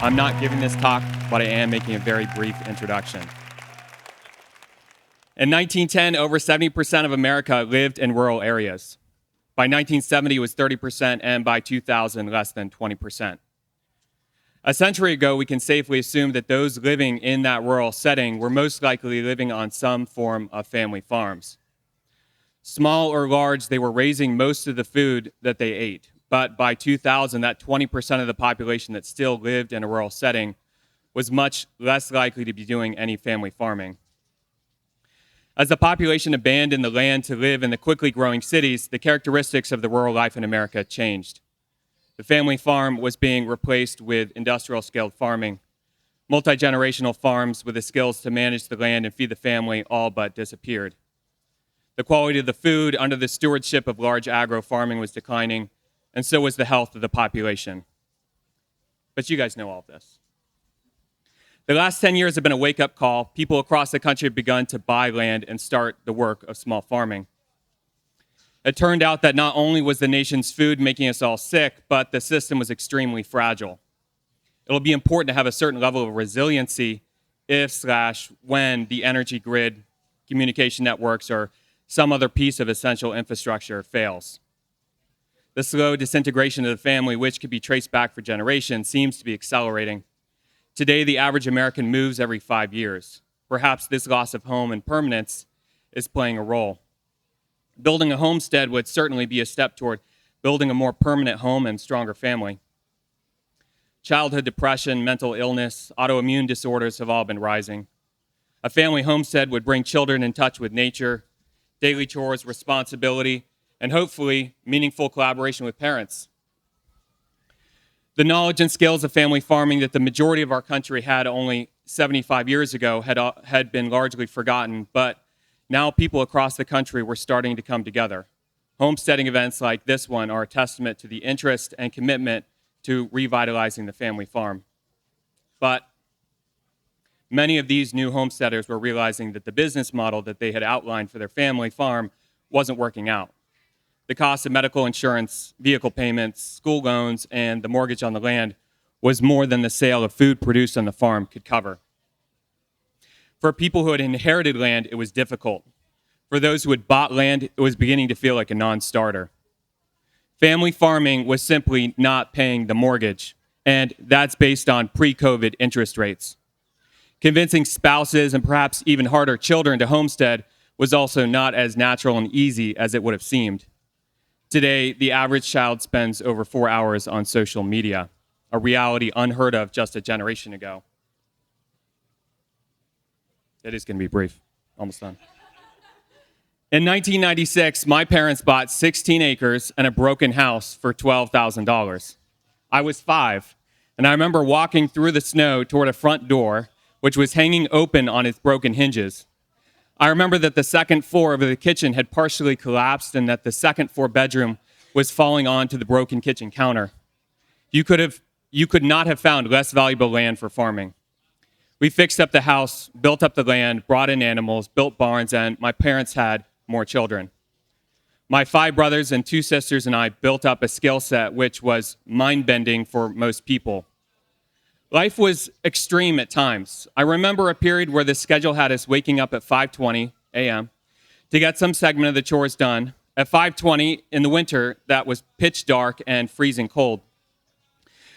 I'm not giving this talk, but I am making a very brief introduction. In 1910, over 70% of America lived in rural areas. By 1970, it was 30%, and by 2000, less than 20%. A century ago, we can safely assume that those living in that rural setting were most likely living on some form of family farms. Small or large, they were raising most of the food that they ate. But by 2000, that 20% of the population that still lived in a rural setting was much less likely to be doing any family farming. As the population abandoned the land to live in the quickly growing cities, the characteristics of the rural life in America changed. The family farm was being replaced with industrial-scaled farming. Multi-generational farms with the skills to manage the land and feed the family all but disappeared. The quality of the food under the stewardship of large agro-farming was declining, and so was the health of the population. But you guys know all of this. The last 10 years have been a wake-up call. People across the country have begun to buy land and start the work of small farming. It turned out that not only was the nation's food making us all sick, but the system was extremely fragile. It'll be important to have a certain level of resiliency if/when the energy grid, communication networks, or some other piece of essential infrastructure fails. The slow disintegration of the family, which could be traced back for generations, seems to be accelerating. Today, the average American moves every 5 years. Perhaps this loss of home and permanence is playing a role. Building a homestead would certainly be a step toward building a more permanent home and stronger family. Childhood depression, mental illness, autoimmune disorders have all been rising. A family homestead would bring children in touch with nature, daily chores, responsibility, and hopefully meaningful collaboration with parents. The knowledge and skills of family farming that the majority of our country had only 75 years ago had been largely forgotten, but now people across the country were starting to come together. Homesteading events like this one are a testament to the interest and commitment to revitalizing the family farm. But many of these new homesteaders were realizing that the business model that they had outlined for their family farm wasn't working out. The cost of medical insurance, vehicle payments, school loans, and the mortgage on the land was more than the sale of food produced on the farm could cover. For people who had inherited land, it was difficult. For those who had bought land, it was beginning to feel like a non-starter. Family farming was simply not paying the mortgage, and that's based on pre-COVID interest rates. Convincing spouses and perhaps even harder children to homestead was also not as natural and easy as it would have seemed. Today, the average child spends over 4 hours on social media, a reality unheard of just a generation ago. It is going to be brief, almost done. In 1996, my parents bought 16 acres and a broken house for $12,000. I was 5, and I remember walking through the snow toward a front door, which was hanging open on its broken hinges. I remember that the second floor of the kitchen had partially collapsed and that the second floor bedroom was falling onto the broken kitchen counter. You could not have found less valuable land for farming. We fixed up the house, built up the land, brought in animals, built barns, and my parents had more children. My 5 brothers and 2 sisters and I built up a skill set which was mind-bending for most people. Life was extreme at times. I remember a period where the schedule had us waking up at 5:20 a.m. to get some segment of the chores done. At 5:20 in the winter, that was pitch dark and freezing cold.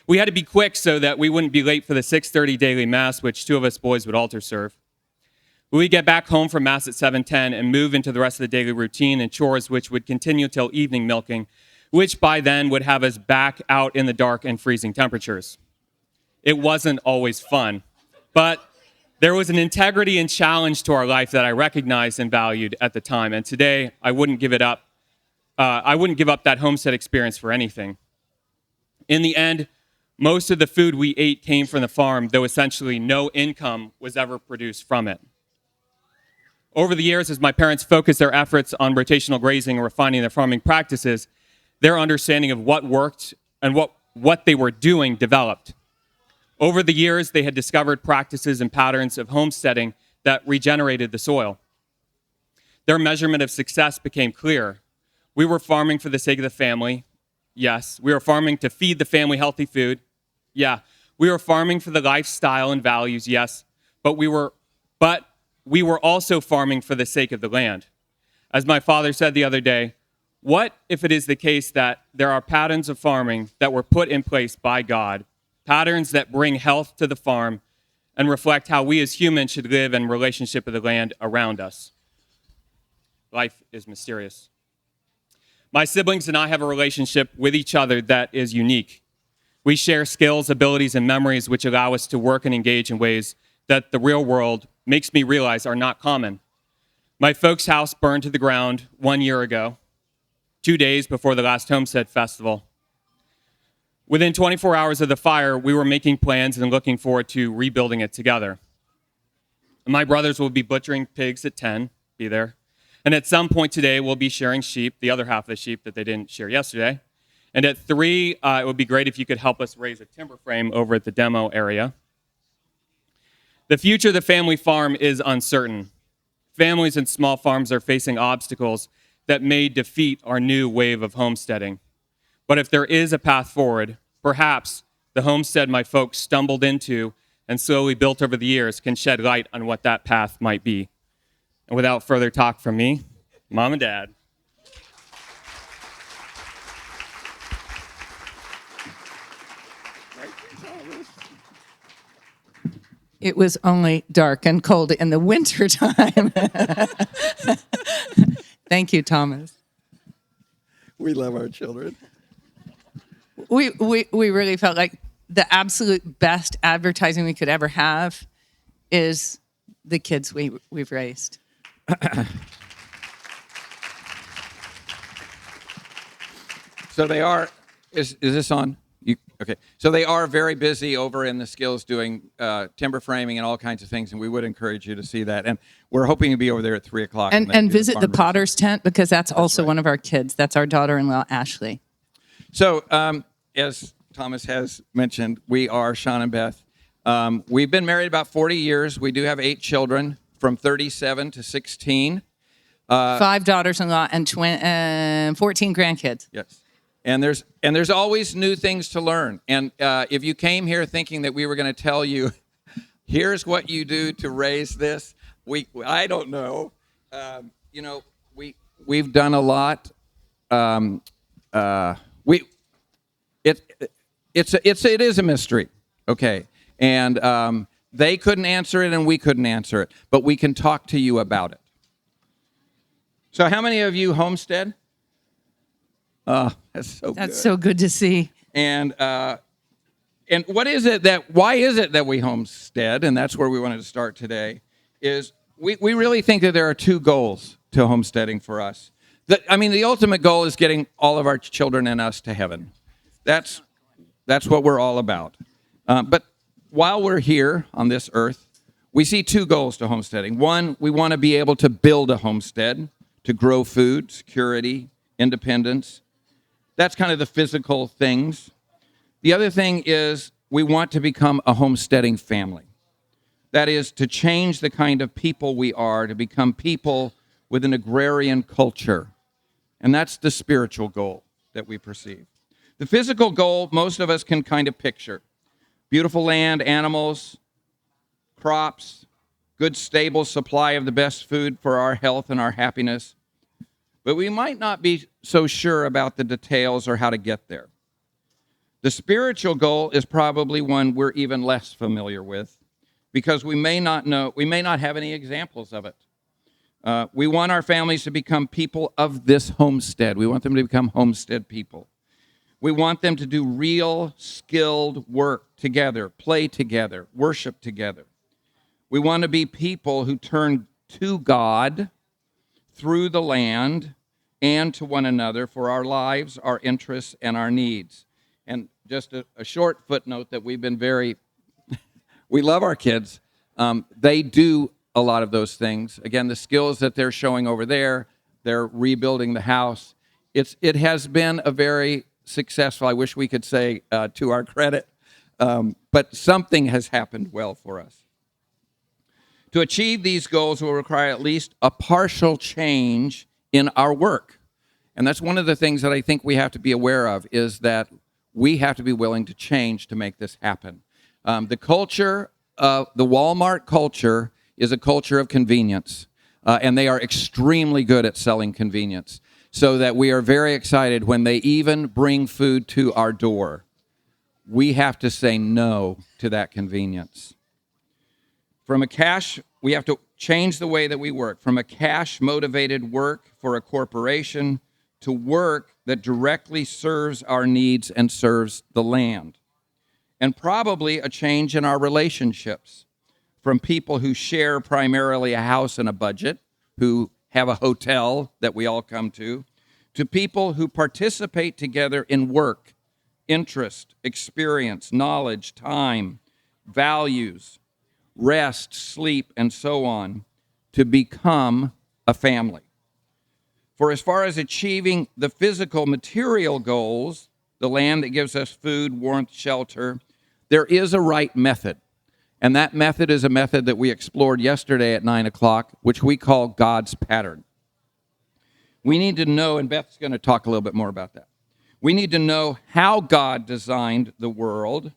We had to be quick so that we wouldn't be late for the 6:30 daily mass, which 2 of us boys would altar serve. We'd get back home from mass at 7:10 and move into the rest of the daily routine and chores, which would continue till evening milking, which by then would have us back out in the dark and freezing temperatures. It wasn't always fun, but there was an integrity and challenge to our life that I recognized and valued at the time, and today I wouldn't give it up. I wouldn't give up that homestead experience for anything. In the end, most of the food we ate came from the farm, though essentially no income was ever produced from it. Over the years, as my parents focused their efforts on rotational grazing and refining their farming practices, their understanding of what worked and what they were doing developed. Over the years, they had discovered practices and patterns of homesteading that regenerated the soil. Their measurement of success became clear. We were farming for the sake of the family. Yes. We were farming to feed the family healthy food. Yeah. We were farming for the lifestyle and values, yes, but we were also farming for the sake of the land. As my father said the other day, what if it is the case that there are patterns of farming that were put in place by God, patterns that bring health to the farm and reflect how we as humans should live in relationship with the land around us? Life is mysterious. My siblings and I have a relationship with each other that is unique. We share skills, abilities, and memories which allow us to work and engage in ways that the real world makes me realize are not common. My folks' house burned to the ground 1 year ago, 2 days before the last Homestead festival. Within 24 hours of the fire, we were making plans and looking forward to rebuilding it together. My brothers will be butchering pigs at 10, be there. And at some point today, we'll be sharing sheep, the other half of the sheep that they didn't share yesterday. And at 3, it would be great if you could help us raise a timber frame over at the demo area. The future of the family farm is uncertain. Families and small farms are facing obstacles that may defeat our new wave of homesteading. But if there is a path forward, perhaps the homestead my folks stumbled into and slowly built over the years can shed light on what that path might be. And without further talk from me, Mom and Dad. It was only dark and cold in the wintertime. Thank you, Thomas. We love our children. We really felt like the absolute best advertising we could ever have is the kids we've raised. So they are, is this on? Okay. So they are very busy over in the Skills doing timber framing and all kinds of things, and we would encourage you to see that. And we're hoping to be over there at 3 o'clock. And visit the Potter's tent, because that's also right. one of our kids. That's our daughter-in-law, Ashley. So as Thomas has mentioned, we are Shawn and Beth. We've been married about 40 years. We do have 8 children from 37 to 16. 5 daughters-in-law and 14 grandkids. Yes. And there's always new things to learn. And if you came here thinking that we were going to tell you, here's what you do to raise this, I don't know. We've done a lot. It is a mystery, okay? And they couldn't answer it, and we couldn't answer it, but we can talk to you about it. So, how many of you homestead? That's so good. That's so good to see. And why is it that we homestead? And that's where we wanted to start today. Is we really think that there are 2 goals to homesteading for us. The ultimate goal is getting all of our children and us to heaven. That's what we're all about. But while we're here on this earth, we see 2 goals to homesteading. One, we want to be able to build a homestead to grow food, security, independence. That's kind of the physical things. The other thing is we want to become a homesteading family. That is to change the kind of people we are, to become people with an agrarian culture. And that's the spiritual goal that we perceive. The physical goal, most of us can kind of picture. Beautiful land, animals, crops, good stable supply of the best food for our health and our happiness. But we might not be so sure about the details or how to get there. The spiritual goal is probably one we're even less familiar with, because we may not have any examples of it. We want our families to become people of this homestead. We want them to become homestead people. We want them to do real, skilled work together, play together, worship together. We want to be people who turn to God through the land and to one another for our lives, our interests, and our needs. And just a short footnote that we've been we love our kids. They do a lot of those things. Again, the skills that they're showing over there, they're rebuilding the house. It has been a very successful, I wish we could say to our credit, but something has happened well for us. To achieve these goals will require at least a partial change in our work. And that's one of the things that I think we have to be aware of, is that we have to be willing to change to make this happen. The culture, the Walmart culture, is a culture of convenience, and they are extremely good at selling convenience, so that we are very excited when they even bring food to our door. We have to say no to that convenience. We have to change the way that we work from a cash-motivated work for a corporation to work that directly serves our needs and serves the land. And probably a change in our relationships from people who share primarily a house and a budget, who have a hotel that we all come to people who participate together in work, interest, experience, knowledge, time, values, rest, sleep, and so on, to become a family. For as far as achieving the physical material goals, the land that gives us food, warmth, shelter, there is a right method. And that method is a method that we explored yesterday at 9 o'clock, which we call God's pattern. We need to know, and Beth's going to talk a little bit more about that. We need to know how God designed the world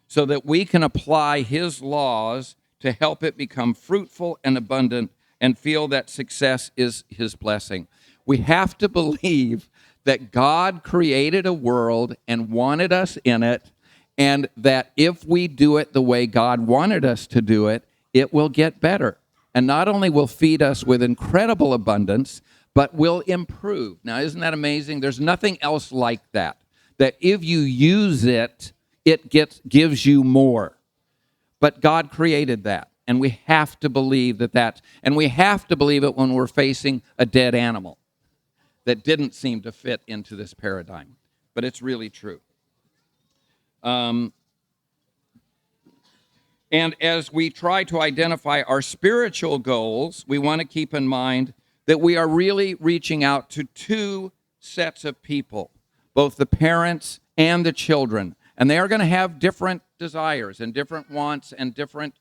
so that we can apply his laws to help it become fruitful and abundant and feel that success is his blessing. We have to believe that God created a world and wanted us in it, and that if we do it the way God wanted us to do it, it will get better. And not only will feed us with incredible abundance, but will improve. Now, isn't that amazing? There's nothing else like that. That if you use it, it gives you more. But God created that, and we have to believe and we have to believe it when we're facing a dead animal that didn't seem to fit into this paradigm. But it's really true. And as we try to identify our spiritual goals, we want to keep in mind that we are really reaching out to two sets of people, both the parents and the children. And they are going to have different desires and different wants and different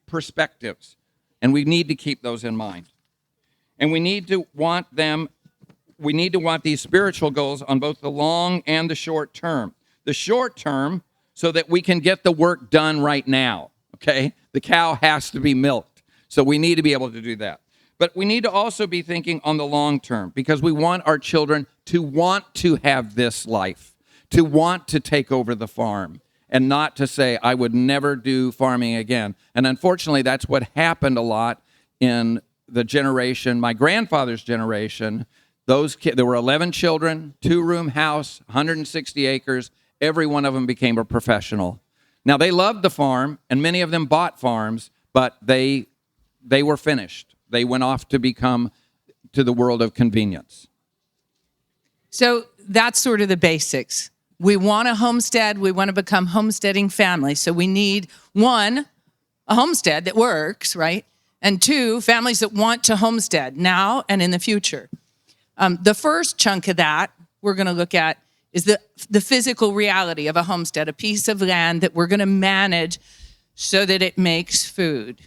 perspectives. And we need to keep those in mind. And we need to want these spiritual goals on both the long and the short term. The short term, so that we can get the work done right now, okay? The cow has to be milked, so we need to be able to do that. But we need to also be thinking on the long term, because we want our children to want to have this life, to want to take over the farm, and not to say, I would never do farming again. And unfortunately, that's what happened a lot in the generation, my grandfather's generation. There were 11 children, 2-room house, 160 acres. Every one of them became a professional. Now, they loved the farm, and many of them bought farms, but they were finished. They went off to the world of convenience. So that's sort of the basics. We want a homestead. We want to become homesteading families. So we need, 1, a homestead that works, right? And 2, families that want to homestead now and in the future. The first chunk of that we're going to look at is the physical reality of a homestead, a piece of land that we're going to manage so that it makes food.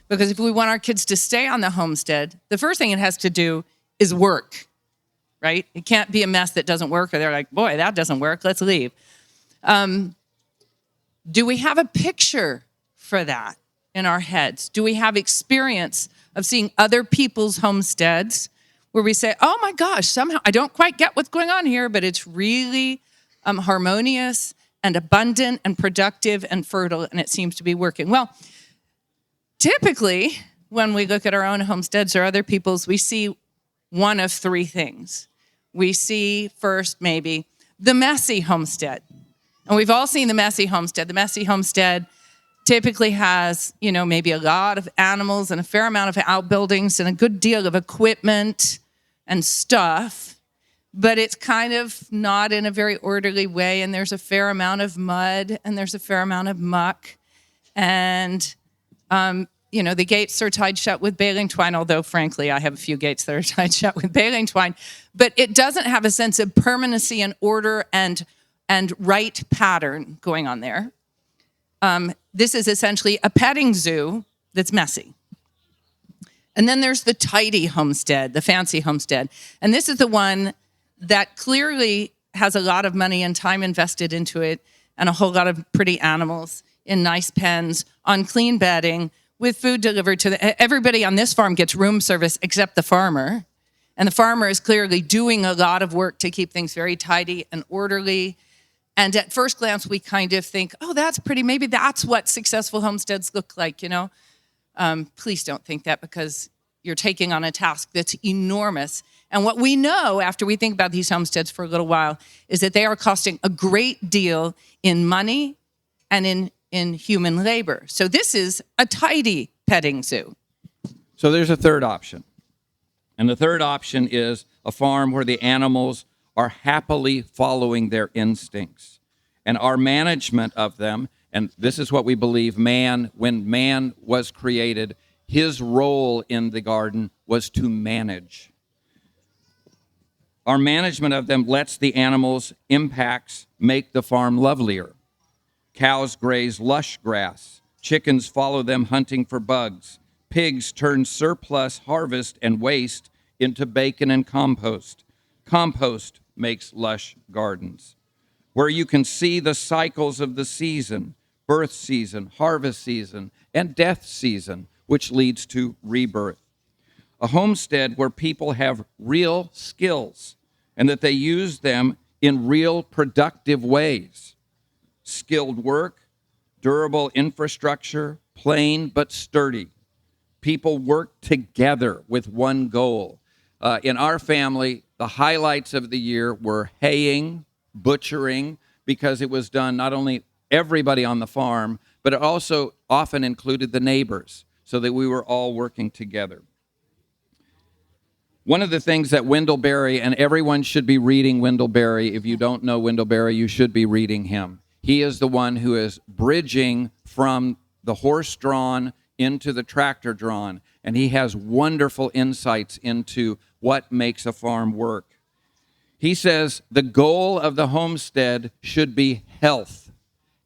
Because if we want our kids to stay on the homestead, the first thing it has to do is work, right? It can't be a mess that doesn't work, or they're like, boy, that doesn't work, let's leave. Do we have a picture for that in our heads? Do we have experience of seeing other people's homesteads where we say, oh my gosh, somehow I don't quite get what's going on here, but it's really harmonious and abundant and productive and fertile, and it seems to be working. Well, typically, when we look at our own homesteads or other people's, we see one of 3 things. We see first, maybe, the messy homestead. And we've all seen the messy homestead. The messy homestead typically has, maybe a lot of animals and a fair amount of outbuildings and a good deal of equipment and stuff, but it's kind of not in a very orderly way, and there's a fair amount of mud, and there's a fair amount of muck, and the gates are tied shut with baling twine, although, frankly, I have a few gates that are tied shut with baling twine. But it doesn't have a sense of permanency and order and right pattern going on there. This is essentially a petting zoo that's messy. And then there's the tidy homestead, the fancy homestead. And this is the one that clearly has a lot of money and time invested into it and a whole lot of pretty animals. in nice pens, on clean bedding, with food delivered to everybody on this farm gets room service except the farmer. And the farmer is clearly doing a lot of work to keep things very tidy and orderly. And at first glance, we kind of think, oh, that's pretty. Maybe that's what successful homesteads look like, you know? Please don't think that, because you're taking on a task that's enormous. And what we know after we think about these homesteads for a little while is that they are costing a great deal in money and in human labor. So this is a tidy petting zoo. So there's a third option. And the third option is a farm where the animals are happily following their instincts. And our management of them, and this is what we believe when man was created, his role in the garden was to manage. Our management of them lets the animals' impacts make the farm lovelier. Cows graze lush grass. Chickens follow them hunting for bugs. Pigs turn surplus harvest and waste into bacon and compost. Compost makes lush gardens. Where you can see the cycles of the season, birth season, harvest season, and death season, which leads to rebirth. A homestead where people have real skills and that they use them in real productive ways. Skilled work, durable infrastructure, plain but sturdy. People work together with one goal. In our family, the highlights of the year were haying, butchering, because it was done not only everybody on the farm, but it also often included the neighbors, so that we were all working together. One of the things that Wendell Berry, and everyone should be reading Wendell Berry. If you don't know Wendell Berry, you should be reading him. He is the one who is bridging from the horse-drawn into the tractor-drawn, and he has wonderful insights into what makes a farm work. He says the goal of the homestead should be health.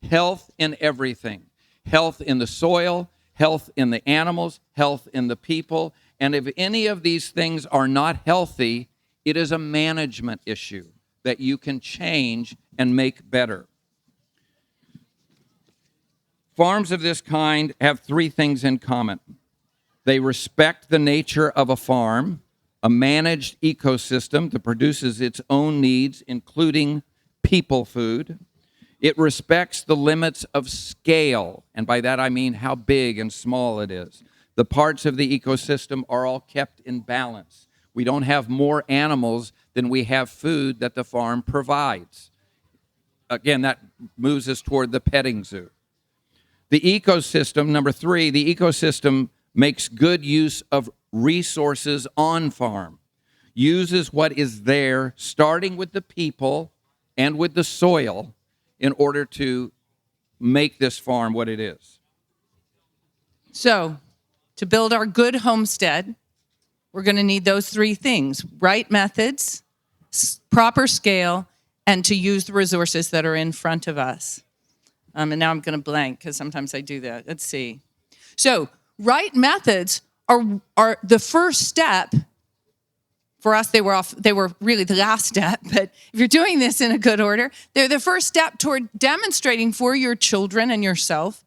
Health in everything. Health in the soil, health in the animals, health in the people. And if any of these things are not healthy, it is a management issue that you can change and make better. Farms of this kind have three things in common. They respect the nature of a farm, a managed ecosystem that produces its own needs, including people food. It respects the limits of scale, and by that I mean how big and small it is. The parts of the ecosystem are all kept in balance. We don't have more animals than we have food that the farm provides. Again, that moves us toward the petting zoo. The ecosystem, number three, the ecosystem makes good use of resources on farm, uses what is there, starting with the people and with the soil, in order to make this farm what it is. So, to build our good homestead, we're going to need those three things: right methods, proper scale, and to use the resources that are in front of us. And now I'm going to blank because sometimes I do that. Let's see. So, right methods are the first step. For us, they were really the last step. But if you're doing this in a good order, they're the first step toward demonstrating for your children and yourself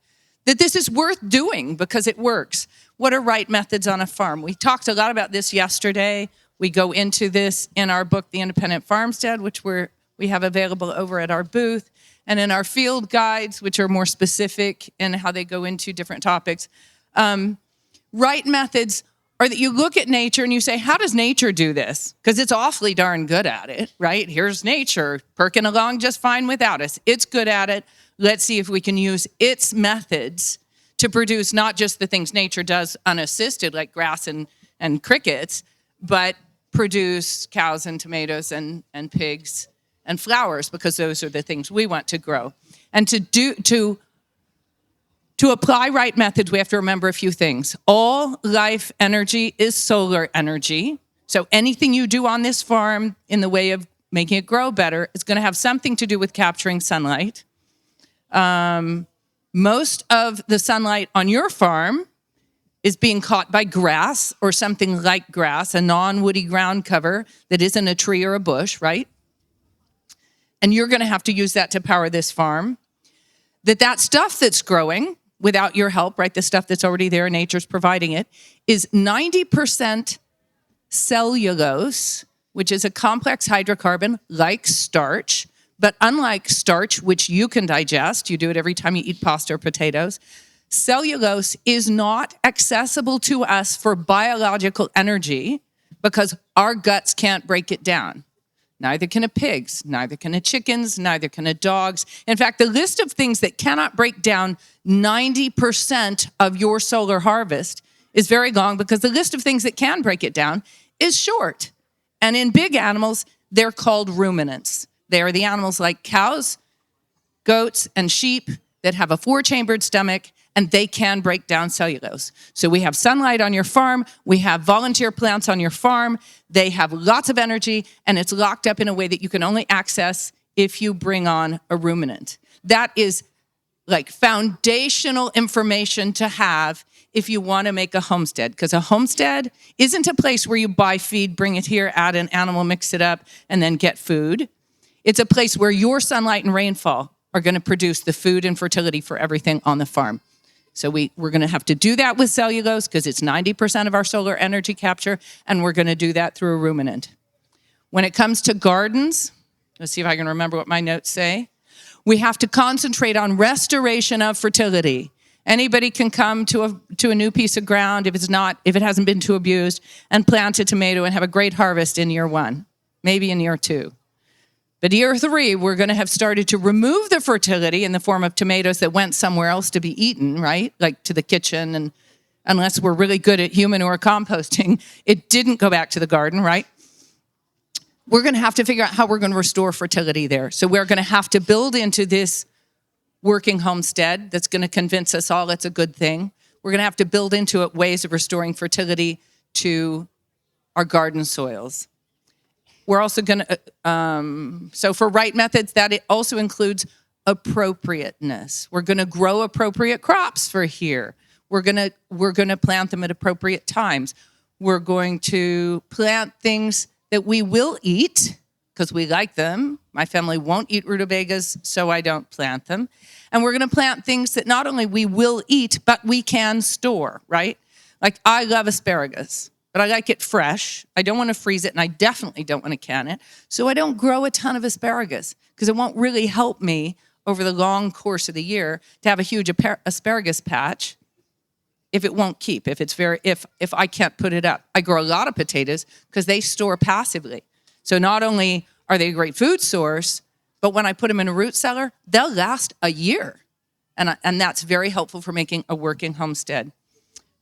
that this is worth doing because it works. What are right methods on a farm? We talked a lot about this yesterday. We go into this in our book, The Independent Farmstead, which we have available over at our booth, and in our field guides, which are more specific in how they go into different topics. Right methods are that you look at nature and you say, how does nature do this? Because it's awfully darn good at it, right? Here's nature perking along just fine without us. It's good at it. Let's see if we can use its methods to produce not just the things nature does unassisted, like grass and crickets, but produce cows and tomatoes and pigs and flowers, because those are the things we want to grow. And to apply right methods, we have to remember a few things. All life energy is solar energy. So anything you do on this farm in the way of making it grow better is going to have something to do with capturing sunlight. Most of the sunlight on your farm is being caught by grass or something like grass, a non-woody ground cover that isn't a tree or a bush, right? And you're going to have to use that to power this farm. that stuff that's growing without your help, right, the stuff that's already there, nature's providing it, is 90% cellulose, which is a complex hydrocarbon like starch. But unlike starch, which you can digest, you do it every time you eat pasta or potatoes, cellulose is not accessible to us for biological energy because our guts can't break it down. Neither can a pig's, neither can a chicken's, neither can a dog's. In fact, the list of things that cannot break down 90% of your solar harvest is very long because the list of things that can break it down is short. And in big animals, they're called ruminants. They are the animals like cows, goats, and sheep that have a 4-chambered stomach, and they can break down cellulose. So we have sunlight on your farm. We have volunteer plants on your farm. They have lots of energy, and it's locked up in a way that you can only access if you bring on a ruminant. That is like foundational information to have if you want to make a homestead, because a homestead isn't a place where you buy feed, bring it here, add an animal, mix it up, and then get food. It's a place where your sunlight and rainfall are going to produce the food and fertility for everything on the farm. So we're going to have to do that with cellulose because it's 90% of our solar energy capture, and we're going to do that through a ruminant. When it comes to gardens, let's see if I can remember what my notes say. We have to concentrate on restoration of fertility. Anybody can come to a new piece of ground if it hasn't been too abused, and plant a tomato and have a great harvest in year 1, maybe in year 2. But year 3, we're going to have started to remove the fertility in the form of tomatoes that went somewhere else to be eaten, right? Like to the kitchen, and unless we're really good at humanure composting, it didn't go back to the garden, right? We're going to have to figure out how we're going to restore fertility there. So we're going to have to build into this working homestead that's going to convince us all it's a good thing. We're going to have to build into it ways of restoring fertility to our garden soils. We're also going to, so for right methods, that it also includes appropriateness. We're going to grow appropriate crops for here. We're going to plant them at appropriate times. We're going to plant things that we will eat because we like them. My family won't eat rutabagas, so I don't plant them. And we're going to plant things that not only we will eat, but we can store, right? Like I love asparagus, but I like it fresh. I don't want to freeze it, and I definitely don't want to can it. So I don't grow a ton of asparagus because it won't really help me over the long course of the year to have a huge asparagus patch if it won't keep, if I can't put it up. I grow a lot of potatoes because they store passively. So not only are they a great food source, but when I put them in a root cellar, they'll last a year. And that's very helpful for making a working homestead.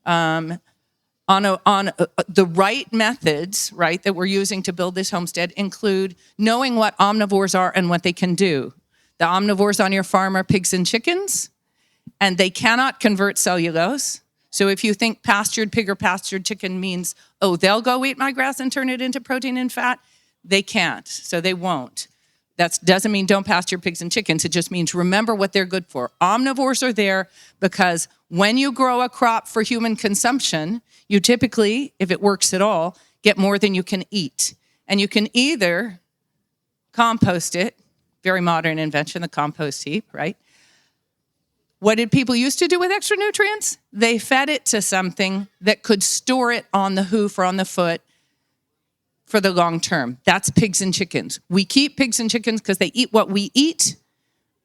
On the right methods, right, that we're using to build this homestead include knowing what omnivores are and what they can do. The omnivores on your farm are pigs and chickens, and they cannot convert cellulose. So if you think pastured pig or pastured chicken means, oh, they'll go eat my grass and turn it into protein and fat, they can't, so they won't. That doesn't mean don't pasture pigs and chickens. It just means remember what they're good for. Omnivores are there because when you grow a crop for human consumption, you typically, if it works at all, get more than you can eat. And you can either compost it, very modern invention, the compost heap, right? What did people used to do with extra nutrients? They fed it to something that could store it on the hoof or on the foot for the long term. That's pigs and chickens. We keep pigs and chickens because they eat what we eat,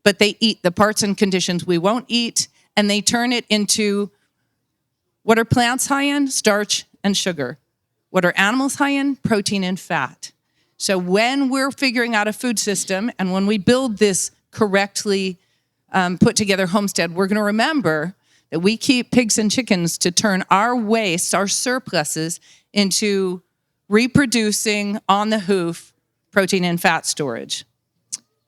but they eat the parts and conditions we won't eat, and they turn it into, what are plants high in? Starch and sugar. What are animals high in? Protein and fat. So when we're figuring out a food system, and when we build this correctly put together homestead, we're going to remember that we keep pigs and chickens to turn our waste, our surpluses, into reproducing on the hoof protein and fat storage.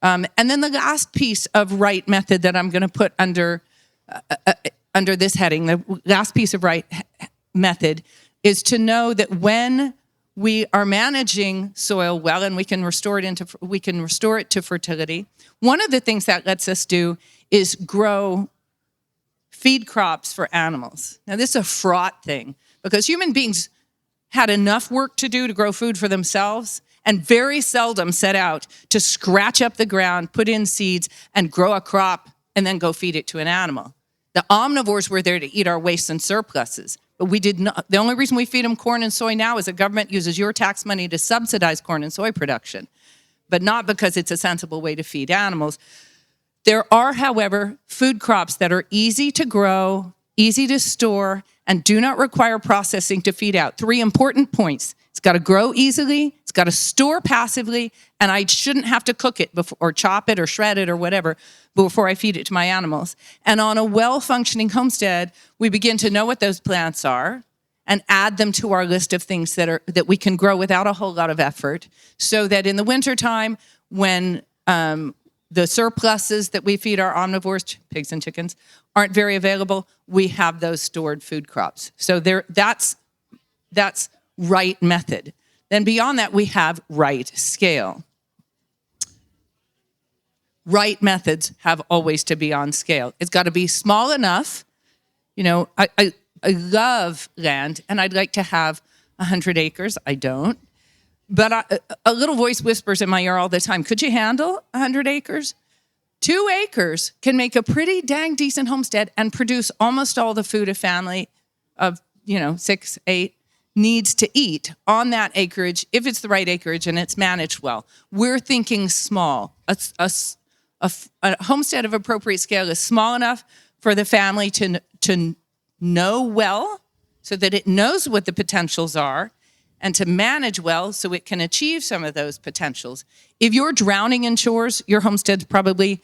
And then the last piece of right method that I'm going to put under this heading, the last piece of right method, is to know that when we are managing soil well and we can restore it to fertility, one of the things that lets us do is grow feed crops for animals. Now, this is a fraught thing because human beings had enough work to do to grow food for themselves and very seldom set out to scratch up the ground, put in seeds, and grow a crop and then go feed it to an animal. The omnivores were there to eat our wastes and surpluses, but we did not. The only reason we feed them corn and soy now is the government uses your tax money to subsidize corn and soy production, but not because it's a sensible way to feed animals. There are, however, food crops that are easy to grow, easy to store, and do not require processing to feed out. 3 important points. It's got to grow easily, it's got to store passively, and I shouldn't have to cook it before, or chop it or shred it or whatever before I feed it to my animals. And on a well-functioning homestead, we begin to know what those plants are and add them to our list of things that we can grow without a whole lot of effort, so that in the wintertime, when the surpluses that we feed our omnivores, pigs and chickens, aren't very available, we have those stored food crops. So that's right method. Then beyond that, we have right scale. Right methods have always to be on scale. It's got to be small enough. You know, I love land, and I'd like to have 100 acres. I don't. But a little voice whispers in my ear all the time, could you handle 100 acres? 2 acres can make a pretty dang decent homestead and produce almost all the food a family of, 6, 8 needs to eat on that acreage, if it's the right acreage and it's managed well. We're thinking small. A homestead of appropriate scale is small enough for the family to know well, so that it knows what the potentials are, and to manage well so it can achieve some of those potentials. If you're drowning in chores, your homestead's probably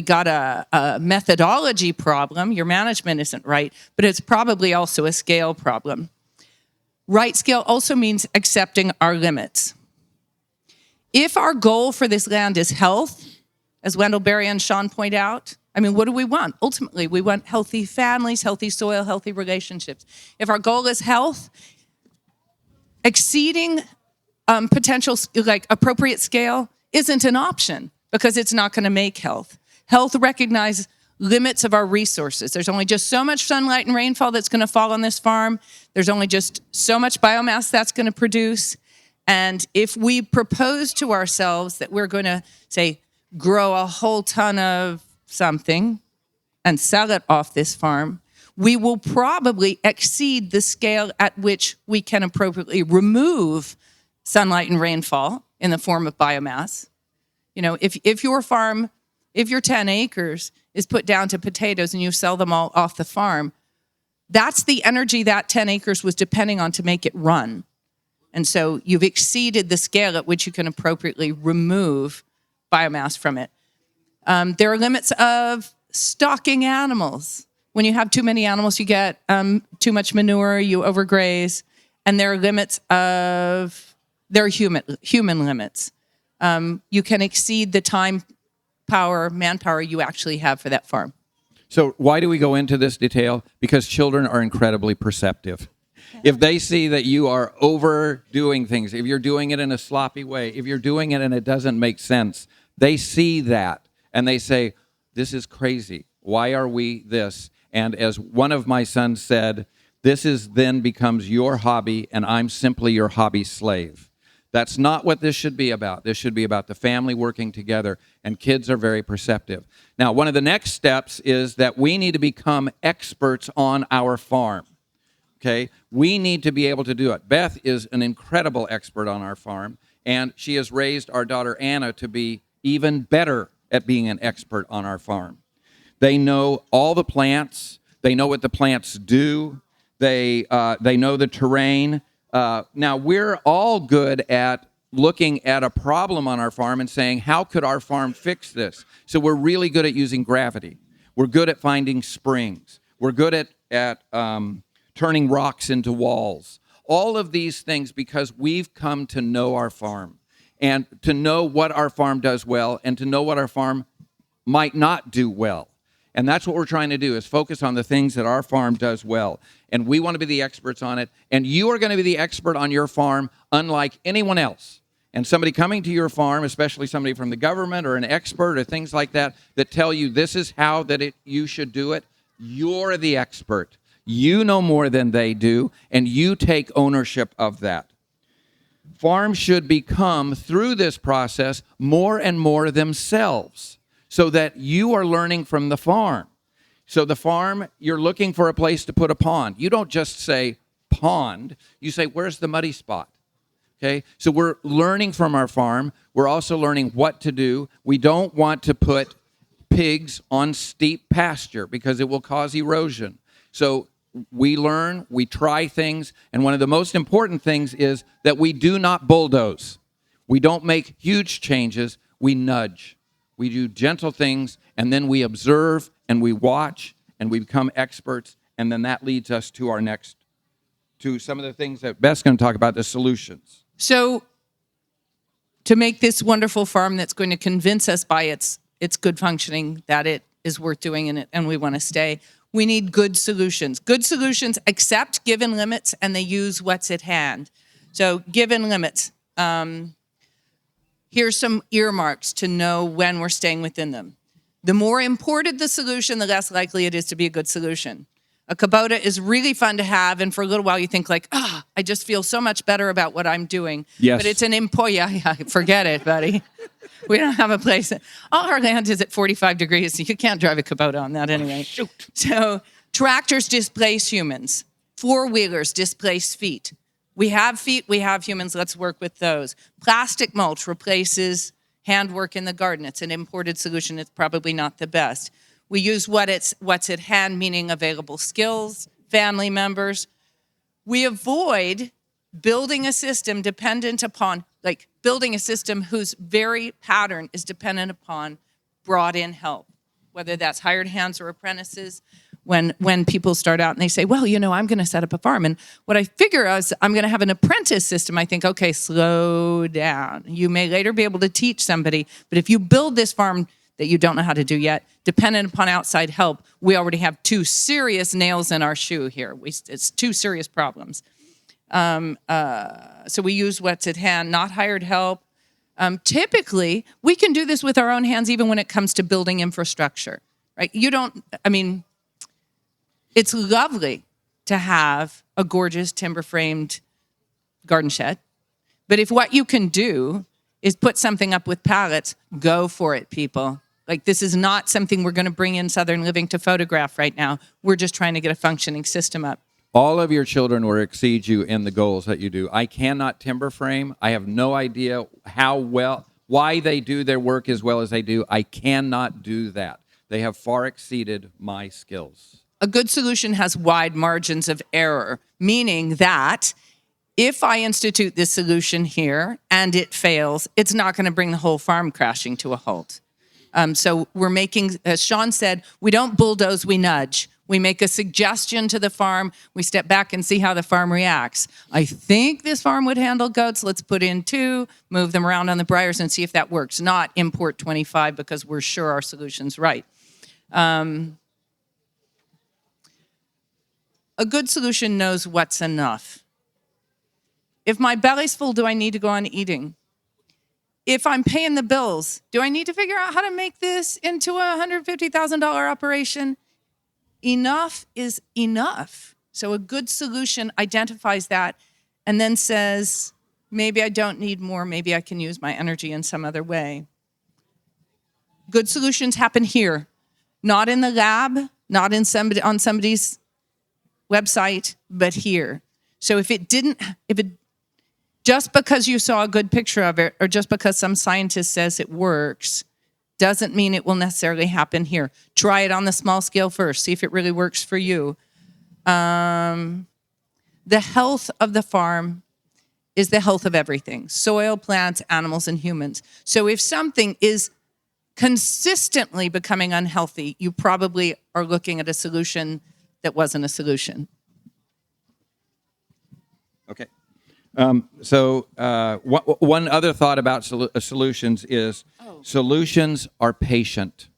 got a methodology problem. Your management isn't right, but it's probably also a scale problem. Right scale also means accepting our limits. If our goal for this land is health, as Wendell Berry and Shawn point out, what do we want? Ultimately, we want healthy families, healthy soil, healthy relationships. If our goal is health, exceeding potential, like appropriate scale, isn't an option because it's not going to make health. Health recognizes limits of our resources. There's only just so much sunlight and rainfall that's going to fall on this farm. There's only just so much biomass that's going to produce. And if we propose to ourselves that we're going to, say, grow a whole ton of something and sell it off this farm, we will probably exceed the scale at which we can appropriately remove sunlight and rainfall in the form of biomass. If your farm, if your 10 acres is put down to potatoes and you sell them all off the farm, that's the energy that 10 acres was depending on to make it run. And so you've exceeded the scale at which you can appropriately remove biomass from it. There are limits of stocking animals. When you have too many animals, you get too much manure, you overgraze, and there are limits human limits. You can exceed the time, power, manpower you actually have for that farm. So why do we go into this detail? Because children are incredibly perceptive. If they see that you are overdoing things, if you're doing it in a sloppy way, if you're doing it and it doesn't make sense, they see that and they say, this is crazy. Why are we this? And as one of my sons said, this then becomes your hobby and I'm simply your hobby slave. That's not what this should be about. This should be about the family working together, and kids are very perceptive. Now, one of the next steps is that we need to become experts on our farm. Okay, we need to be able to do it. Beth is an incredible expert on our farm, and she has raised our daughter Anna to be even better at being an expert on our farm. They know all the plants. They know what the plants do. They know the terrain. Now, we're all good at looking at a problem on our farm and saying, how could our farm fix this? So we're really good at using gravity. We're good at finding springs. We're good at turning rocks into walls. All of these things because we've come to know our farm and to know what our farm does well and to know what our farm might not do well. And that's what we're trying to do, is focus on the things that our farm does well. And we want to be the experts on it. And you are going to be the expert on your farm unlike anyone else. And somebody coming to your farm, especially somebody from the government or an expert or things like that tell you this is how you should do it, you're the expert. You know more than they do, and you take ownership of that. Farms should become, through this process, more and more themselves. so that you are learning from the farm. So the farm, you're looking for a place to put a pond. You don't just say pond. You say, where's the muddy spot? Okay, so we're learning from our farm. We're also learning what to do. We don't want to put pigs on steep pasture because it will cause erosion. So we learn, we try things, and one of the most important things is that we do not bulldoze. We don't make huge changes, we nudge. We do gentle things, and then we observe, and we watch, and we become experts, and then that leads us to to some of the things that Beth's going to talk about, the solutions. So to make this wonderful farm that's going to convince us by its good functioning that it is worth doing and we want to stay, we need good solutions. Good solutions accept given limits, and they use what's at hand. So given limits, here's some earmarks to know when we're staying within them. The more imported the solution, the less likely it is to be a good solution. A Kubota is really fun to have, and for a little while you think like, I just feel so much better about what I'm doing. Yes. But it's an yeah, forget it, buddy. We don't have a place. All our land is at 45 degrees, so you can't drive a Kubota on that anyway. Shoot. So tractors displace humans. Four-wheelers displace feet. We have feet, we have humans, let's work with those. Plastic mulch replaces handwork in the garden. It's an imported solution. It's probably not the best. We use what's at hand, meaning available skills, family members. We avoid building a system dependent upon, building a system whose very pattern is dependent upon brought-in help, whether that's hired hands or apprentices. When people start out and they say, well, I'm going to set up a farm. And what I figure is I'm going to have an apprentice system. I think, okay, slow down. You may later be able to teach somebody, but if you build this farm that you don't know how to do yet, dependent upon outside help, we already have two serious nails in our shoe here. It's two serious problems. So we use what's at hand, not hired help. Typically, we can do this with our own hands even when it comes to building infrastructure, right? It's lovely to have a gorgeous timber-framed garden shed, but if what you can do is put something up with pallets, go for it, people. This is not something we're going to bring in Southern Living to photograph right now. We're just trying to get a functioning system up. All of your children will exceed you in the goals that you do. I cannot timber frame. I have no idea why they do their work as well as they do. I cannot do that. They have far exceeded my skills. A good solution has wide margins of error, meaning that if I institute this solution here and it fails, it's not going to bring the whole farm crashing to a halt. So we're making, as Shawn said, we don't bulldoze, we nudge. We make a suggestion to the farm. We step back and see how the farm reacts. I think this farm would handle goats. Let's put in 2, move them around on the briars and see if that works. Not import 25 because we're sure our solution's right. A good solution knows what's enough. If my belly's full, do I need to go on eating? If I'm paying the bills, do I need to figure out how to make this into a $150,000 operation? Enough is enough. So a good solution identifies that and then says, maybe I don't need more, maybe I can use my energy in some other way. Good solutions happen here, not in the lab, not on somebody's website, but here. So just because you saw a good picture of it, or just because some scientist says it works, doesn't mean it will necessarily happen here. Try it on the small scale first. See if it really works for you. The health of the farm is the health of everything. Soil, plants, animals, and humans. So if something is consistently becoming unhealthy, you probably are looking at a solution that wasn't a solution. Okay. One other thought about solutions is solutions are patient.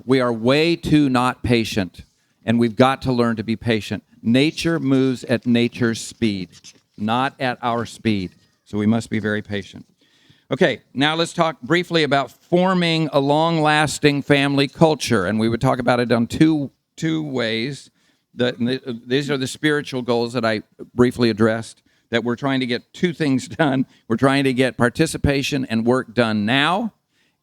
We are way too not patient, and we've got to learn to be patient. Nature moves at nature's speed, not at our speed, so we must be very patient. Okay, now let's talk briefly about forming a long-lasting family culture, and we would talk about it on two ways. These are the spiritual goals that I briefly addressed, that we're trying to get 2 things done. We're trying to get participation and work done now,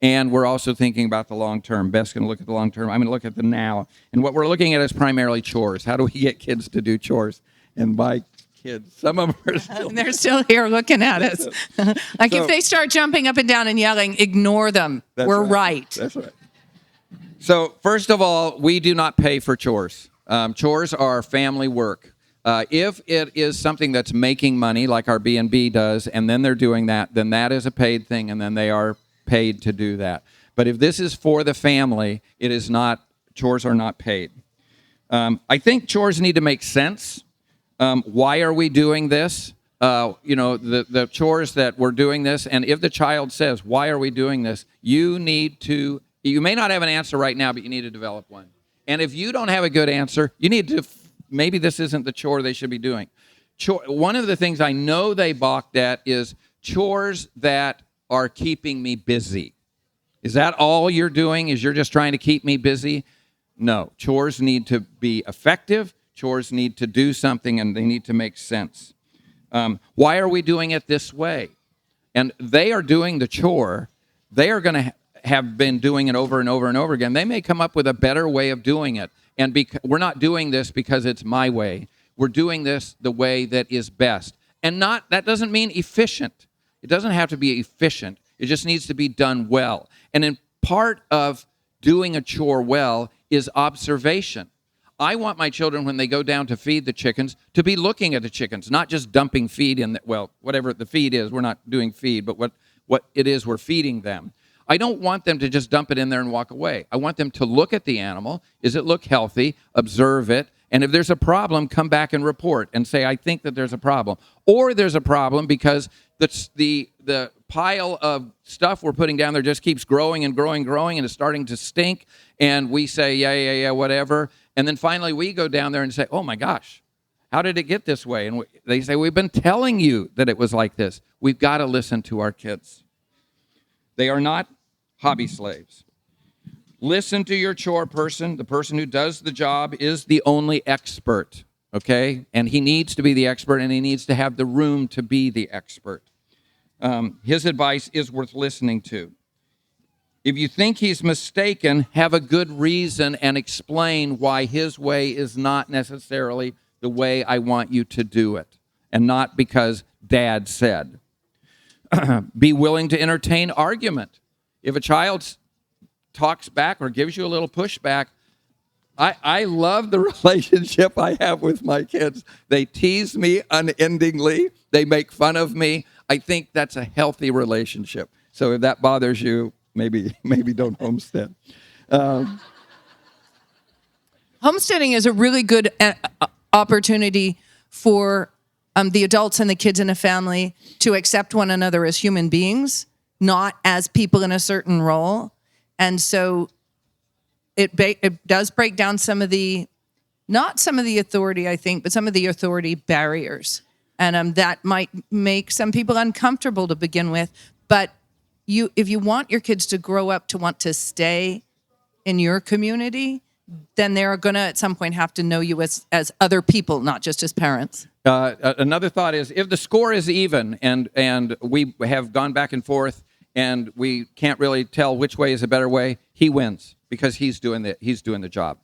and we're also thinking about the long term. Beth's going to look at the long term. I'm going to look at the now. And what we're looking at is primarily chores. How do we get kids to do chores? And by kids, some of them are still... They're still here looking at us. Like, if they start jumping up and down and yelling, ignore them. We're right. That's right. So first of all, we do not pay for chores. Chores are family work. If it is something that's making money, like our B&B does, and then they're doing that, then that is a paid thing, and then they are paid to do that. But if this is for the family, it is not. Chores are not paid. I think chores need to make sense. Why are we doing this? The chores that we're doing this, and if the child says, why are we doing this, you may not have an answer right now, but you need to develop one. And if you don't have a good answer, you need to, maybe this isn't the chore they should be doing. One of the things I know they balked at is chores that are keeping me busy. Is that all you're doing, is you're just trying to keep me busy? No, chores need to be effective. Chores need to do something, and they need to make sense. Why are we doing it this way? And they are doing the chore. They are going to have been doing it over and over and over again. They may come up with a better way of doing it. And we're not doing this because it's my way. We're doing this the way that is best. And that doesn't mean efficient. It doesn't have to be efficient. It just needs to be done well. And in part of doing a chore well is observation. I want my children, when they go down to feed the chickens, to be looking at the chickens, not just dumping feed in, whatever the feed is. We're not doing feed, but what it is we're feeding them. I don't want them to just dump it in there and walk away. I want them to look at the animal. Does it look healthy? Observe it. And if there's a problem, come back and report and say, I think that there's a problem. Or there's a problem because the pile of stuff we're putting down there just keeps growing and growing, and it's starting to stink. And we say, yeah, whatever. And then finally we go down there and say, oh my gosh, how did it get this way? And they say, we've been telling you that it was like this. We've got to listen to our kids. They are not hobby slaves. Listen to your chore person. The person who does the job is the only expert, okay? And he needs to be the expert, and he needs to have the room to be the expert. His advice is worth listening to. If you think he's mistaken, have a good reason and explain why his way is not necessarily the way I want you to do it, and not because Dad said. Be willing to entertain argument. If a child talks back or gives you a little pushback, I love the relationship I have with my kids. They tease me unendingly. They make fun of me. I think that's a healthy relationship. So if that bothers you, maybe don't homestead. Homesteading is a really good opportunity for the adults and the kids in a family to accept one another as human beings, not as people in a certain role. And so it does break down not some of the authority, I think, but some of the authority barriers. And that might make some people uncomfortable to begin with. But if you want your kids to grow up to want to stay in your community, then they're going to at some point have to know you as other people, not just as parents. Another thought is, if the score is even and we have gone back and forth and we can't really tell which way is a better way, he wins because he's doing the job.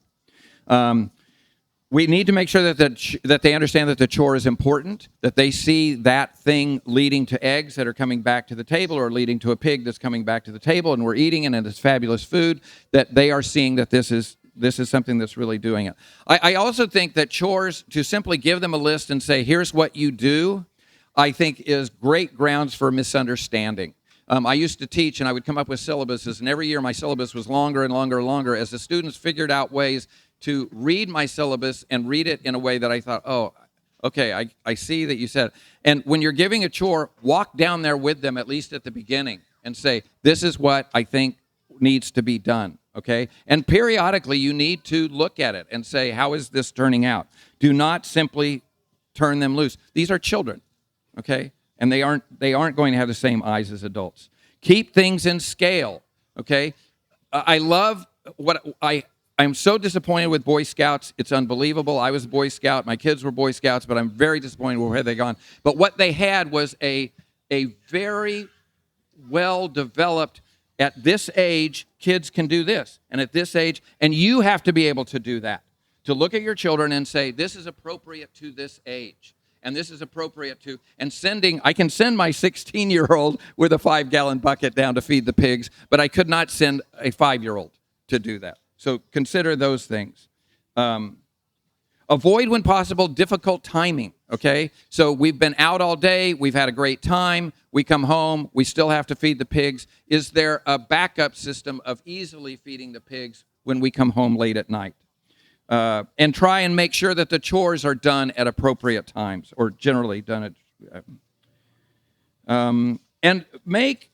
We need to make sure that they understand that the chore is important, that they see that thing leading to eggs that are coming back to the table or leading to a pig that's coming back to the table and we're eating it and it's fabulous food, that they are seeing that this is something that's really doing it. I also think that chores, to simply give them a list and say, here's what you do, I think is great grounds for misunderstanding. I used to teach, and I would come up with syllabuses, and every year my syllabus was longer and longer and longer as the students figured out ways to read my syllabus and read it in a way that I thought, oh, okay, I see that you said it. And when you're giving a chore, walk down there with them, at least at the beginning, and say, this is what I think needs to be done, okay? And periodically, you need to look at it and say, how is this turning out? Do not simply turn them loose. These are children, okay? And they aren't going to have the same eyes as adults. Keep things in scale, okay? I love I'm so disappointed with Boy Scouts. It's unbelievable. I was a Boy Scout. My kids were Boy Scouts, but I'm very disappointed with where they've gone. But what they had was a very well-developed at this age, kids can do this. And at this age, and you have to be able to do that, to look at your children and say, this is appropriate to this age. And this is appropriate to, and I can send my 16-year-old with a 5-gallon bucket down to feed the pigs, but I could not send a 5-year-old to do that. So consider those things. Avoid, when possible, difficult timing, okay? So we've been out all day, we've had a great time, we come home, we still have to feed the pigs. Is there a backup system of easily feeding the pigs when we come home late at night? And try and make sure that the chores are done at appropriate times, or generally done at. And make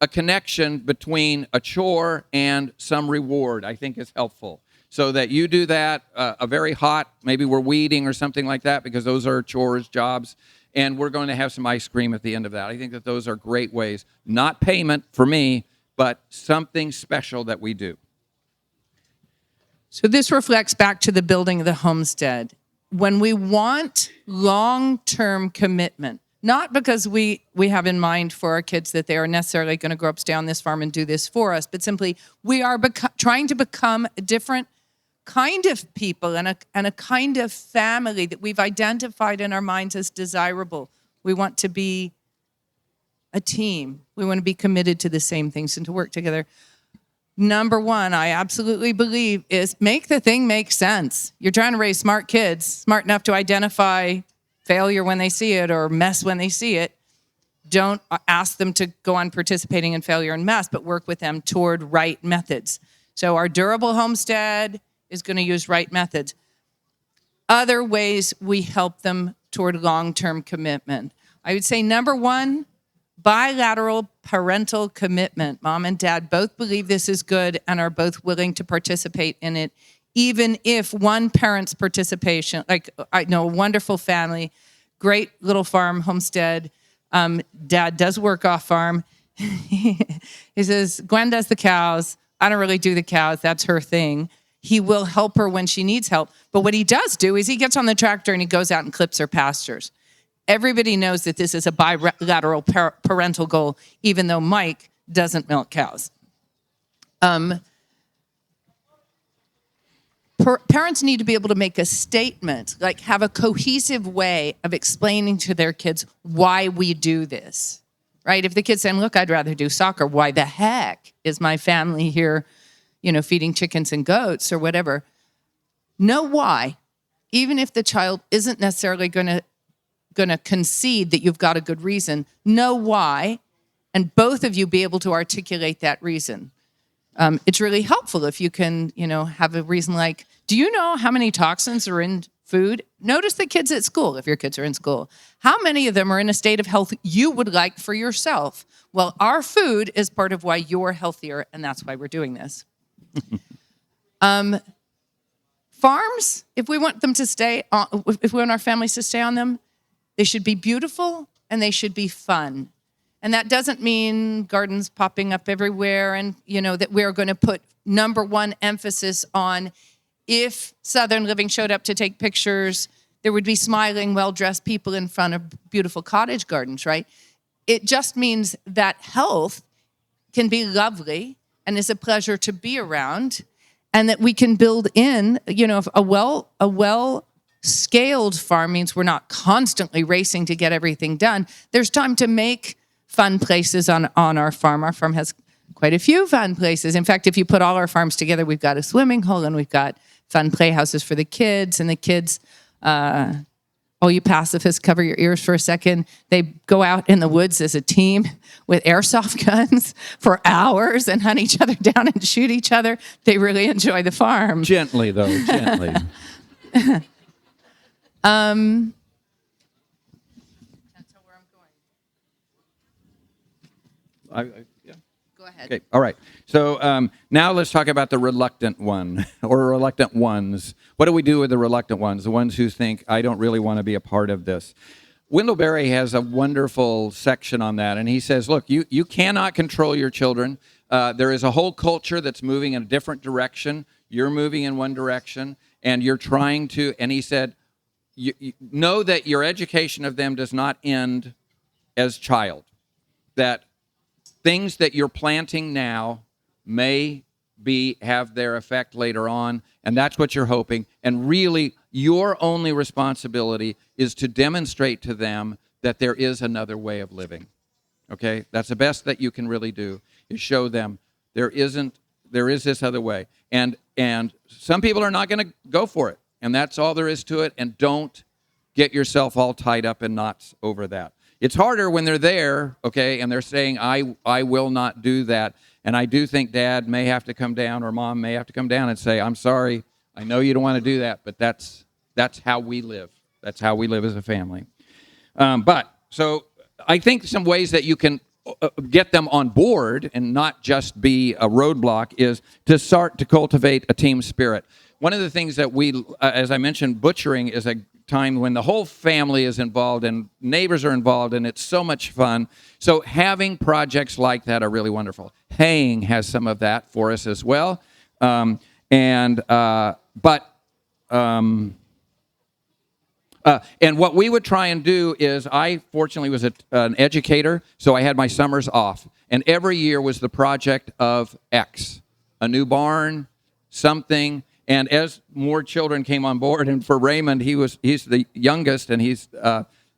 a connection between a chore and some reward, I think is helpful. So that you do that, a very hot, maybe we're weeding or something like that, because those are chores, jobs, and we're going to have some ice cream at the end of that. I think that those are great ways, not payment for me, but something special that we do. So this reflects back to the building of the homestead. When we want long-term commitment, not because we have in mind for our kids that they are necessarily going to grow up, stay on this farm and do this for us, but simply we are trying to become a different kind of people and a kind of family that we've identified in our minds as desirable. We want to be a team. We want to be committed to the same things and to work together. Number one, I absolutely believe, is make the thing make sense. You're trying to raise smart kids, smart enough to identify failure when they see it or mess when they see it. Don't ask them to go on participating in failure and mess, but work with them toward right methods. So our durable homestead is going to use right methods. Other ways we help them toward long-term commitment. I would say number one, bilateral parental commitment. Mom and dad both believe this is good and are both willing to participate in it, even if one parent's participation, like I know a wonderful family, great little farm, homestead. Dad does work off farm. He says, Gwen does the cows. I don't really do the cows. That's her thing. He will help her when she needs help. But what he does do is he gets on the tractor and he goes out and clips her pastures. Everybody knows that this is a bilateral parental goal, even though Mike doesn't milk cows. Parents need to be able to make a statement, like have a cohesive way of explaining to their kids why we do this, right? If the kid's saying, look, I'd rather do soccer, why the heck is my family here, feeding chickens and goats or whatever? Know why, even if the child isn't necessarily going to concede that you've got a good reason. Know why, and both of you be able to articulate that reason. It's really helpful if you can, have a reason like, do you know how many toxins are in food? Notice the kids at school, if your kids are in school. How many of them are in a state of health you would like for yourself? Well, our food is part of why you're healthier, and that's why we're doing this. Farms, if we want them to stay on, if we want our families to stay on them, they should be beautiful and they should be fun. And that doesn't mean gardens popping up everywhere and, that we're going to put number one emphasis on if Southern Living showed up to take pictures, there would be smiling, well-dressed people in front of beautiful cottage gardens, right? It just means that health can be lovely and is a pleasure to be around, and that we can build in, a well-scaled farm means we're not constantly racing to get everything done. There's time to make fun places on our farm. Our farm has quite a few fun places. In fact, if you put all our farms together, we've got a swimming hole and we've got fun playhouses for the kids. And the kids, all you pacifists, cover your ears for a second. They go out in the woods as a team with airsoft guns for hours and hunt each other down and shoot each other. They really enjoy the farm. Gently, though, gently. That's where I'm going. Yeah. Go ahead. Okay, all right. So now let's talk about the reluctant one, or reluctant ones. What do we do with the reluctant ones, the ones who think, I don't really want to be a part of this? Wendell Berry has a wonderful section on that, and he says, look, you cannot control your children. There is a whole culture that's moving in a different direction. You're moving in one direction, and you're trying to, and he said, you know that your education of them does not end as child, that things that you're planting now may have their effect later on, and that's what you're hoping. And really, your only responsibility is to demonstrate to them that there is another way of living. Okay? That's the best that you can really do, is show them there is this other way. And some people are not going to go for it, and that's all there is to it. And don't get yourself all tied up in knots over that. It's harder when they're there, okay, and they're saying, I will not do that. And I do think Dad may have to come down, or Mom may have to come down and say, I'm sorry, I know you don't want to do that, but that's how we live. That's how we live as a family. So I think some ways that you can get them on board and not just be a roadblock is to start to cultivate a team spirit. One of the things that we, as I mentioned, butchering is a time when the whole family is involved and neighbors are involved, and it's so much fun. So having projects like that are really wonderful. Haying has some of that for us as well. And what we would try and do is, I fortunately was an educator, so I had my summers off. And every year was the project of X, a new barn, something. And as more children came on board, and for Raymond, he's the youngest, and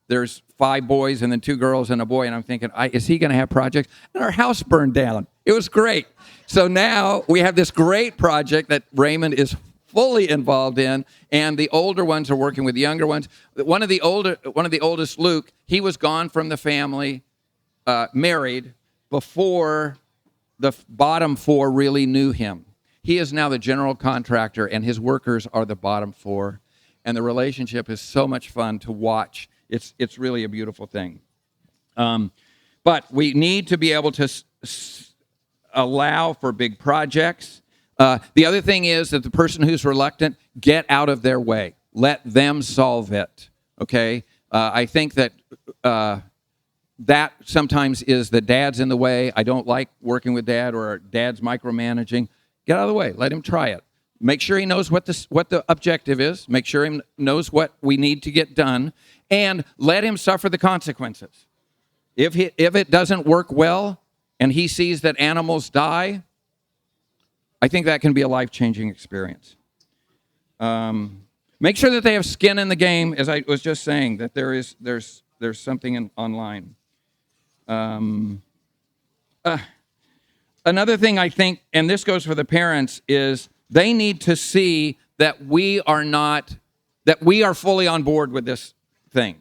there's 5 boys and then 2 girls and a boy. And I'm thinking, is he going to have projects? And our house burned down. It was great. So now we have this great project that Raymond is fully involved in, and the older ones are working with the younger ones. One of the oldest, Luke, he was gone from the family, married, before the bottom 4 really knew him. He is now the general contractor, and his workers are the bottom 4, and the relationship is so much fun to watch. It's really a beautiful thing. But we need to be able to allow for big projects. The other thing is that the person who's reluctant, get out of their way. Let them solve it, okay? I think that that sometimes is that Dad's in the way. I don't like working with Dad, or Dad's micromanaging. Get out of the way. Let him try it. Make sure he knows what the objective is. Make sure he knows what we need to get done, and let him suffer the consequences. If it doesn't work well and he sees that animals die, I think that can be a life-changing experience. Make sure that they have skin in the game, as I was just saying, that there's something online. Another thing I think, and this goes for the parents, is they need to see that we are fully on board with this thing.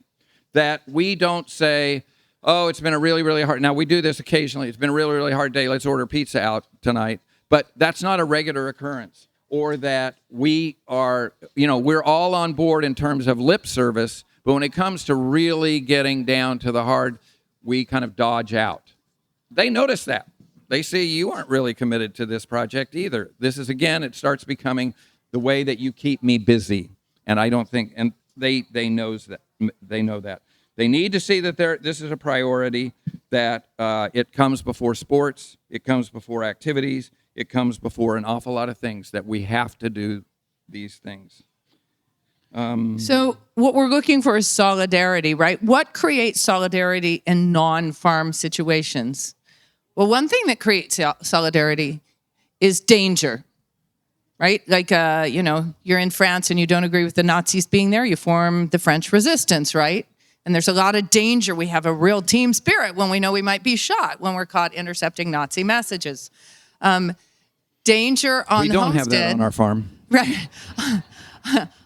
That we don't say, oh, it's been a really, really hard, now we do this occasionally, it's been a really, really hard day, let's order pizza out tonight. But that's not a regular occurrence. Or that we are, we're all on board in terms of lip service, but when it comes to really getting down to the hard, we kind of dodge out. They notice that. They see you aren't really committed to this project either. This is, again, it starts becoming the way that you keep me busy. And I don't think, and they know that. They need to see that this is a priority, that it comes before sports, it comes before activities, it comes before an awful lot of things, that we have to do these things. So what we're looking for is solidarity, right? What creates solidarity in non-farm situations? Well, one thing that creates solidarity is danger, right? Like, you're in France and you don't agree with the Nazis being there, you form the French resistance, right? And there's a lot of danger. We have a real team spirit when we know we might be shot, when we're caught intercepting Nazi messages. Danger on the homestead. We don't have that on our farm. Right.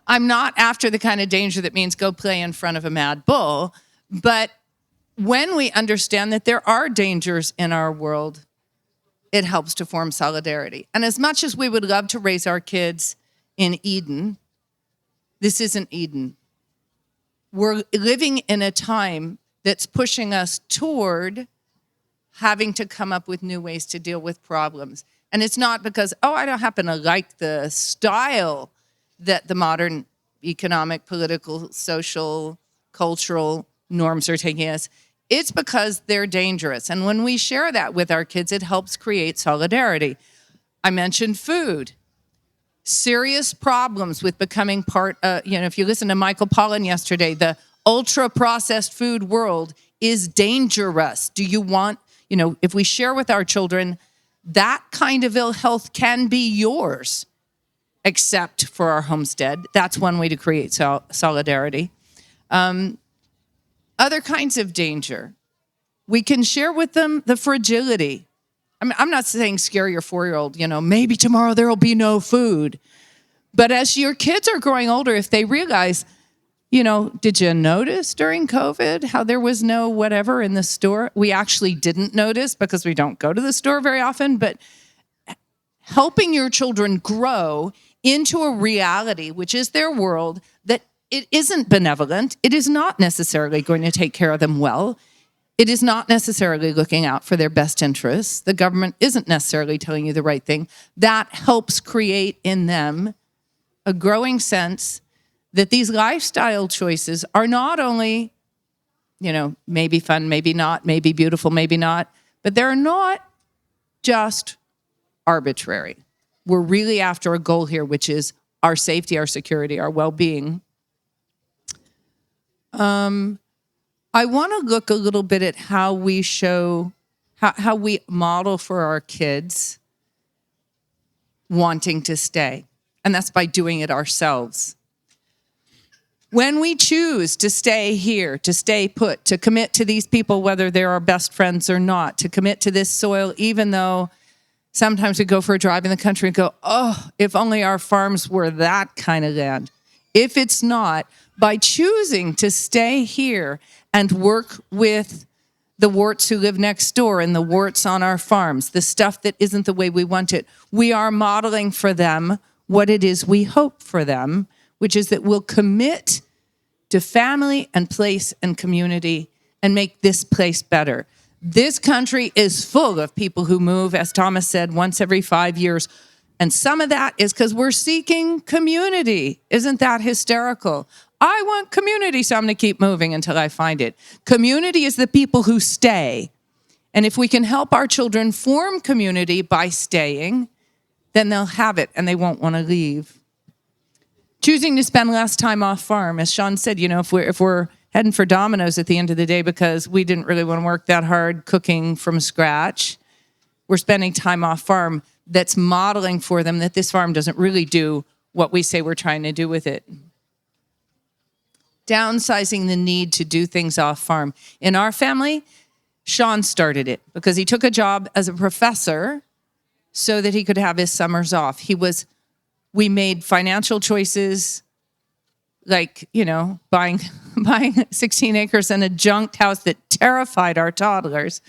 I'm not after the kind of danger that means go play in front of a mad bull, but when we understand that there are dangers in our world, it helps to form solidarity. And as much as we would love to raise our kids in Eden, this isn't Eden. We're living in a time that's pushing us toward having to come up with new ways to deal with problems. And it's not because, I don't happen to like the style that the modern economic, political, social, cultural norms are taking us. It's because they're dangerous. And when we share that with our kids, it helps create solidarity. I mentioned food. Serious problems with becoming part, if you listen to Michael Pollan yesterday, the ultra-processed food world is dangerous. Do you want if we share with our children, that kind of ill health can be yours, except for our homestead. That's one way to create solidarity. Other kinds of danger. We can share with them the fragility. I mean, I'm not saying scare your 4-year-old, maybe tomorrow there will be no food. But as your kids are growing older, if they realize, did you notice during COVID how there was no whatever in the store? We actually didn't notice because we don't go to the store very often, but helping your children grow into a reality, which is their world, that it isn't benevolent. It is not necessarily going to take care of them well. It is not necessarily looking out for their best interests. The government isn't necessarily telling you the right thing. That helps create in them a growing sense that these lifestyle choices are not only, maybe fun, maybe not, maybe beautiful, maybe not, but they're not just arbitrary. We're really after a goal here, which is our safety, our security, our well-being. I want to look a little bit at how we show, how we model for our kids wanting to stay. And that's by doing it ourselves. When we choose to stay here, to stay put, to commit to these people, whether they're our best friends or not, to commit to this soil, even though sometimes we go for a drive in the country and go, oh, if only our farms were that kind of land. If it's not, by choosing to stay here and work with the warts who live next door and the warts on our farms, the stuff that isn't the way we want it, we are modeling for them what it is we hope for them, which is that we'll commit to family and place and community and make this place better. This country is full of people who move, as Thomas said, once every 5 years. And some of that is because we're seeking community. Isn't that hysterical? I want community, so I'm going to keep moving until I find it. Community is the people who stay. And if we can help our children form community by staying, then they'll have it and they won't want to leave. Choosing to spend less time off farm, as Shawn said, if we're heading for Domino's at the end of the day because we didn't really want to work that hard cooking from scratch, we're spending time off farm. That's modeling for them that this farm doesn't really do what we say we're trying to do with it. Downsizing the need to do things off farm. In our family, Shawn started it because he took a job as a professor so that he could have his summers off. We made financial choices like, buying 16 acres and a junked house that terrified our toddlers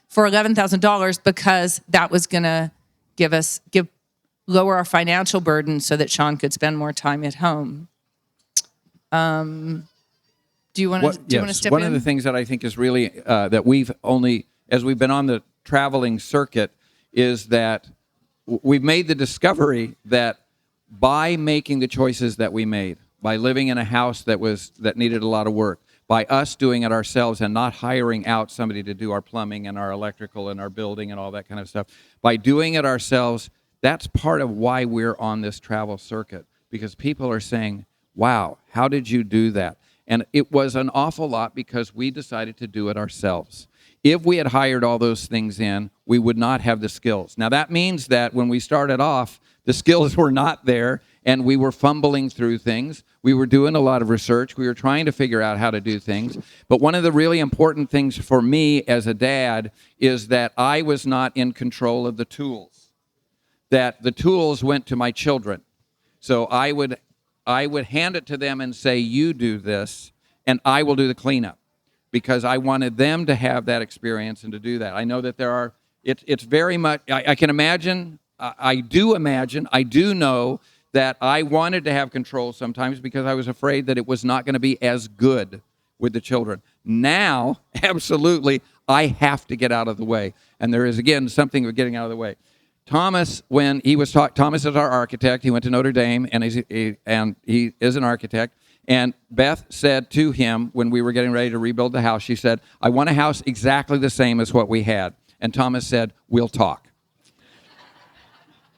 for $11,000 because that was going to lower our financial burden so that Shawn could spend more time at home. Do you want to step in? One of the things that I think is really that we've only, as we've been on the traveling circuit, is that we've made the discovery that by making the choices that we made, by living in a house that needed a lot of work, by us doing it ourselves and not hiring out somebody to do our plumbing and our electrical and our building and all that kind of stuff, by doing it ourselves, that's part of why we're on this travel circuit, because people are saying, wow, how did you do that? And it was an awful lot because we decided to do it ourselves. If we had hired all those things in, we would not have the skills. Now, that means that when we started off, the skills were not there, and we were fumbling through things. We were doing a lot of research. We were trying to figure out how to do things. But one of the really important things for me as a dad is that I was not in control of the tools, that the tools went to my children. So I would hand it to them and say, you do this, and I will do the cleanup, because I wanted them to have that experience and to do that. I know that it's very much, I can imagine, I do know that I wanted to have control sometimes because I was afraid that it was not going to be as good with the children. Now, absolutely, I have to get out of the way. And there is, again, something of getting out of the way. Thomas, when he was taught, Thomas is our architect. He went to Notre Dame, and he is an architect. And Beth said to him when we were getting ready to rebuild the house, she said, I want a house exactly the same as what we had. And Thomas said, we'll talk.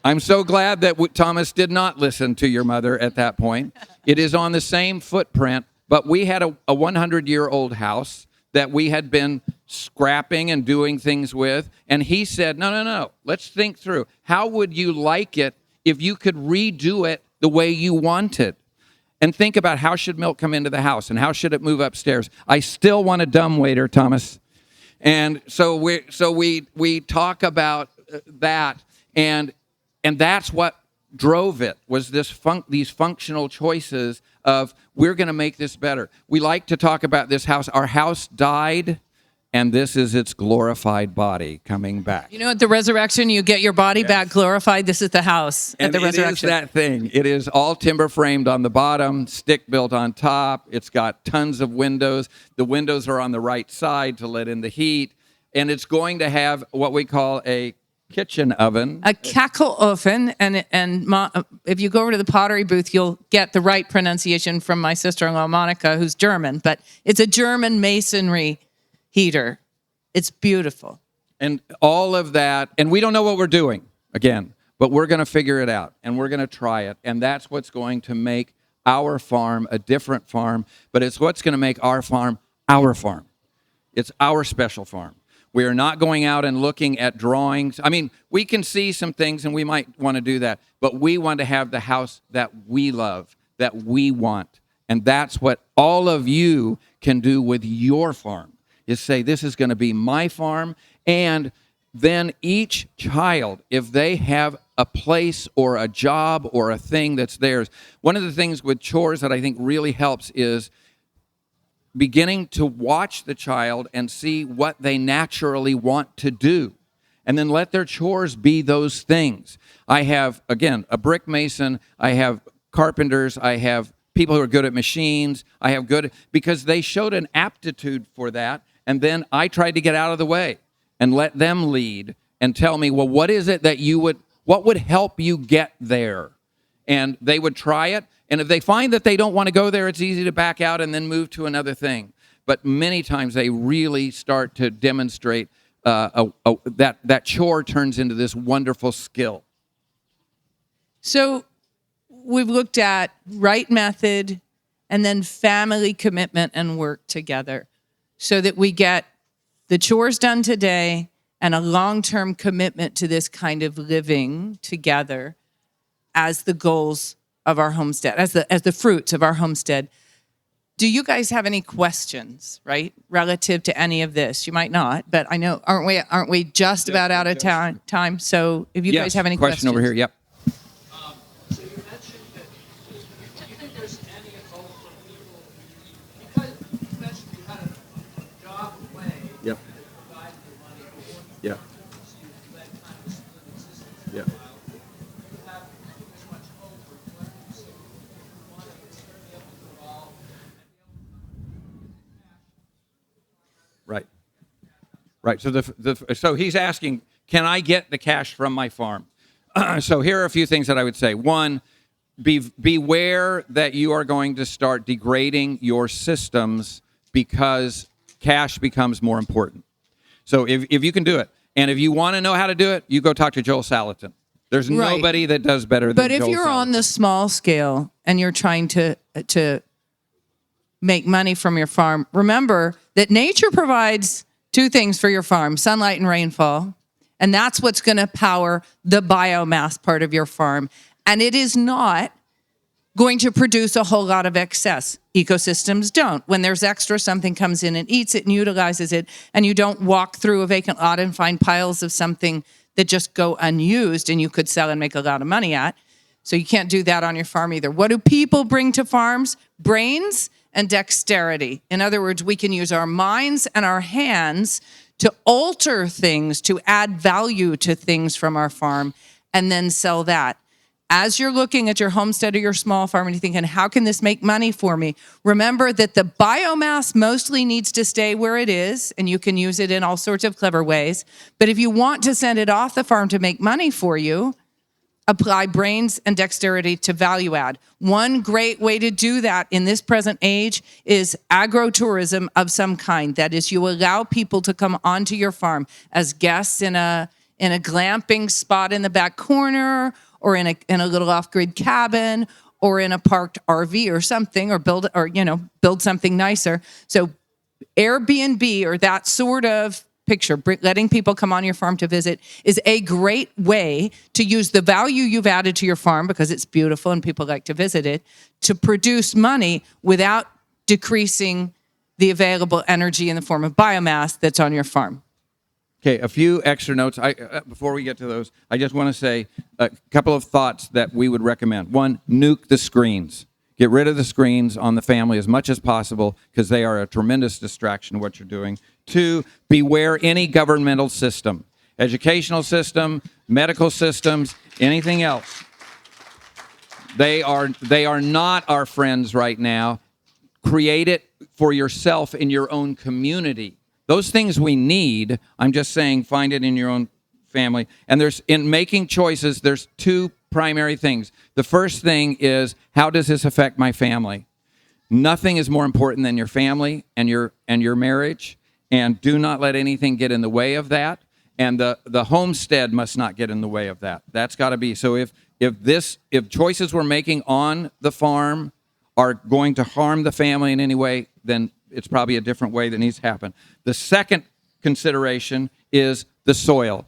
I'm so glad that Thomas did not listen to your mother at that point. It is on the same footprint, but we had a 100-year-old house that we had been scrapping and doing things with. And he said, no, let's think through. How would you like it if you could redo it the way you want it? And think about, how should milk come into the house and how should it move upstairs? I still want a dumbwaiter, Thomas. And so we talk about that, and that's what drove it, was these functional choices of, we're going to make this better. We like to talk about this house. Our house died, and this is its glorified body coming back. You know, at the resurrection, you get your body back glorified. This is the house at the resurrection. It is that thing. It is all timber framed on the bottom, stick built on top. It's got tons of windows. The windows are on the right side to let in the heat. And it's going to have what we call a kitchen oven. A cackle oven. And if you go over to the pottery booth, you'll get the right pronunciation from my sister-in-law, Monica, who's German. But it's a German masonry heater. It's beautiful. And all of that, and we don't know what we're doing, again, but we're going to figure it out, and we're going to try it, and that's what's going to make our farm a different farm, but it's what's going to make our farm our farm. It's our special farm. We are not going out and looking at drawings. I mean, we can see some things, and we might want to do that, but we want to have the house that we love, that we want, and that's what all of you can do with your farm. Is say, this is going to be my farm, and then each child, if they have a place or a job or a thing that's theirs, one of the things with chores that I think really helps is beginning to watch the child and see what they naturally want to do, and then let their chores be those things. I have, again, a brick mason, I have carpenters, I have people who are good at machines, because they showed an aptitude for that. And then I tried to get out of the way and let them lead and tell me, well, what is it that what would help you get there? And they would try it. And if they find that they don't want to go there, it's easy to back out and then move to another thing. But many times they really start to demonstrate that chore turns into this wonderful skill. So we've looked at right method and then family commitment and work together, so that we get the chores done today and a long-term commitment to this kind of living together as the goals of our homestead, as the fruits of our homestead. Do you guys have any questions, right, relative to any of this? You might not, but I know, aren't we just about out of time? So if you guys have any questions. Question over here, yep. So you mentioned that, do you think there's any hope for people, because you mentioned you had a job away Yep. that provided the money for work, Yep. so you led kind of split existence for Yep. a while. Do you have as much hope, or what do you see? You want to be able to evolve and be able to cash. Right. Right. So he's asking, can I get the cash from my farm? So here are a few things that I would say. One, beware that you are going to start degrading your systems because cash becomes more important. So if you can do it, and if you want to know how to do it, you go talk to Joel Salatin. There's Right. nobody that does better than But Joel if you're Salatin. on the small scale and you're trying to make money from your farm, remember that nature provides two things for your farm: sunlight and rainfall. And that's what's going to power the biomass part of your farm. And it is not going to produce a whole lot of excess. Ecosystems don't. When there's extra, something comes in and eats it and utilizes it. And you don't walk through a vacant lot and find piles of something that just go unused and you could sell and make a lot of money at. So you can't do that on your farm either. What do people bring to farms? Brains and dexterity. In other words, we can use our minds and our hands to alter things, to add value to things from our farm, and then sell that. As you're looking at your homestead or your small farm and you're thinking, how can this make money for me? Remember that the biomass mostly needs to stay where it is, and you can use it in all sorts of clever ways. But if you want to send it off the farm to make money for you, apply brains and dexterity to value add. One great way to do that in this present age is agro-tourism of some kind. That is, you allow people to come onto your farm as guests in a glamping spot in the back corner, or in a little off-grid cabin, or in a parked RV or something, or build something nicer. So Airbnb or that sort of picture, letting people come on your farm to visit, is a great way to use the value you've added to your farm because it's beautiful and people like to visit it, to produce money without decreasing the available energy in the form of biomass that's on your farm. Okay, a few extra notes. Before we get to those, I just want to say a couple of thoughts that we would recommend. One, nuke the screens. Get rid of the screens on the family as much as possible because they are a tremendous distraction to what you're doing. Two, beware any governmental system, educational system, medical systems, anything else. They are not our friends right now. Create it for yourself in your own community. Those things we need. I'm just saying, find it in your own family. And in making choices, there's two primary things. The first thing is, how does this affect my family? Nothing is more important than your family and your marriage. And do not let anything get in the way of that. And the homestead must not get in the way of that. That's got to be. So if choices we're making on the farm are going to harm the family in any way, then it's probably a different way that needs to happen. The second consideration is the soil.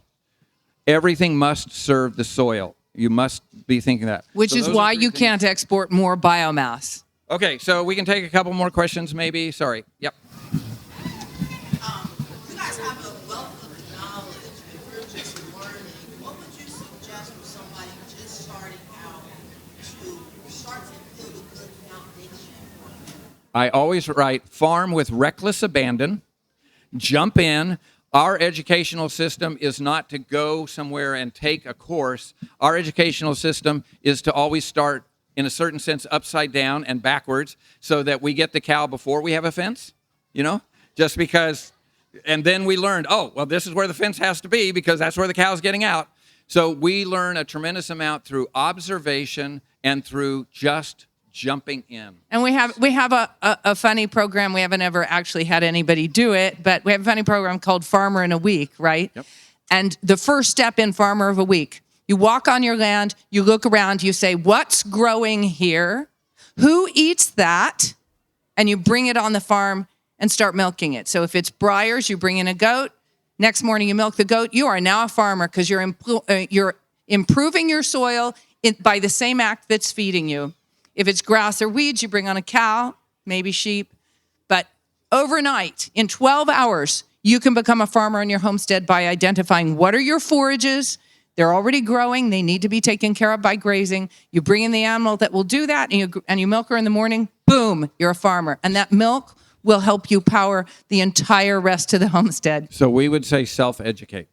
Everything must serve the soil. You must be thinking that. Which is why you can't export more biomass. Okay, so we can take a couple more questions maybe. Sorry. Yep. You guys have a wealth of knowledge, and we're just learning. What would you suggest for somebody just starting out to start to build a good foundation? I always write, farm with reckless abandon, jump in. Our educational system is not to go somewhere and take a course. Our educational system is to always start, in a certain sense, upside down and backwards so that we get the cow before we have a fence, just because. And then we learned, this is where the fence has to be because that's where the cow's getting out. So we learn a tremendous amount through observation and through just jumping in. And we have a funny program. We haven't ever actually had anybody do it, but we have a funny program called Farmer in a Week, right? Yep. And the first step in Farmer of a Week, you walk on your land, you look around, you say, what's growing here? Who eats that? And you bring it on the farm and start milking it. So if it's briars, you bring in a goat. Next morning, you milk the goat. You are now a farmer because you're improving your soil by the same act that's feeding you. If it's grass or weeds, you bring on a cow, maybe sheep. But overnight, in 12 hours, you can become a farmer in your homestead by identifying what are your forages. They're already growing. They need to be taken care of by grazing. You bring in the animal that will do that, and you milk her in the morning. Boom, you're a farmer. And that milk will help you power the entire rest of the homestead. So we would say self-educate.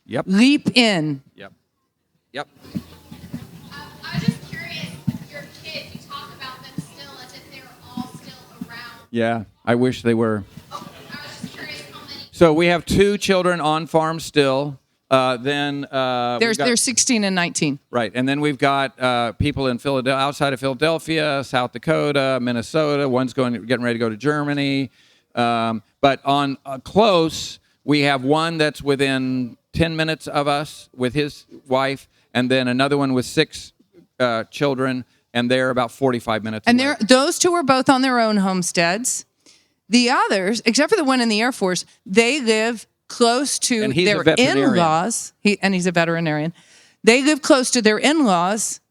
Yep. Leap in. Yep. I was just curious, your kids, you talk about them still as if they're all still around. Yeah, I wish they were. I was just curious how many. So we have 2 children on farm still. They're 16 and 19. Right, and then we've got people in Philadelphia, outside of Philadelphia, South Dakota, Minnesota. One's getting ready to go to Germany. But on close, we have one that's within 10 minutes of us with his wife, and then another one with 6 children, and they're about 45 minutes And away. those 2 are both on their own homesteads. The others, except for the one in the Air Force, they live close to And he's their a veterinarian. in-laws. He's a veterinarian. They live close to their in-laws.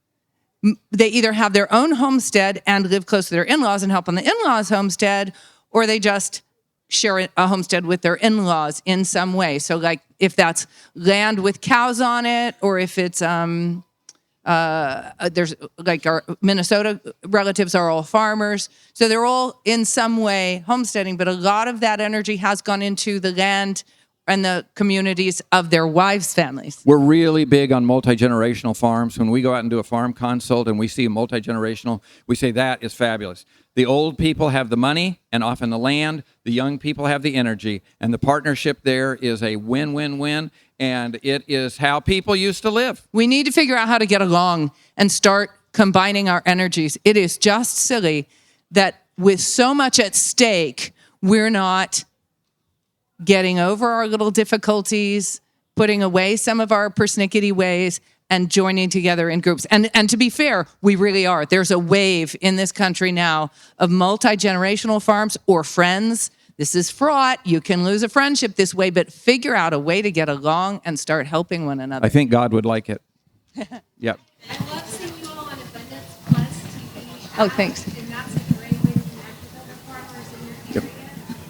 They either have their own homestead and live close to their in-laws and help on the in-laws' homestead, or they just share a homestead with their in-laws in some way. So like if that's land with cows on it, or if it's there's like our Minnesota relatives are all farmers. So they're all in some way homesteading, but a lot of that energy has gone into the land and the communities of their wives' families. We're really big on multi-generational farms. When we go out and do a farm consult and we see a multi-generational, we say that is fabulous. The old people have the money and often the land. The young people have the energy. And the partnership there is a win-win-win. And it is how people used to live. We need to figure out how to get along and start combining our energies. It is just silly that with so much at stake, we're not getting over our little difficulties, putting away some of our persnickety ways, and joining together in groups. And to be fair, we really are. There's a wave in this country now of multi-generational farms or friends This is fraught. You can lose a friendship this way, but figure out a way to get along and start helping one another. I think God would like it. Yep. I love seeing you all on Abundance Plus TV. Oh, thanks. And that's a great way to connect with other farmers in your area.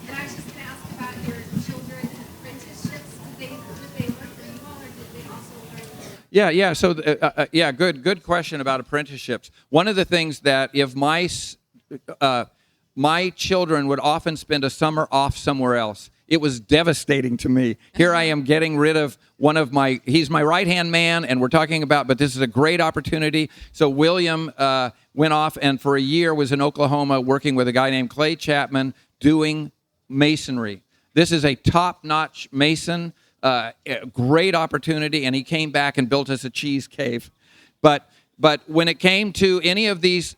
And I was just going to ask about your children and apprenticeships. Did they learn from you all, or did they also learn? Yeah. So, good question about apprenticeships. One of the things that if my children would often spend a summer off somewhere else. It was devastating to me. Here I am getting rid of he's my right-hand man, and we're talking about, but this is a great opportunity. So William went off and for a year was in Oklahoma working with a guy named Clay Chapman doing masonry. This is a top-notch mason, a great opportunity, and he came back and built us a cheese cave. But when it came to any of these,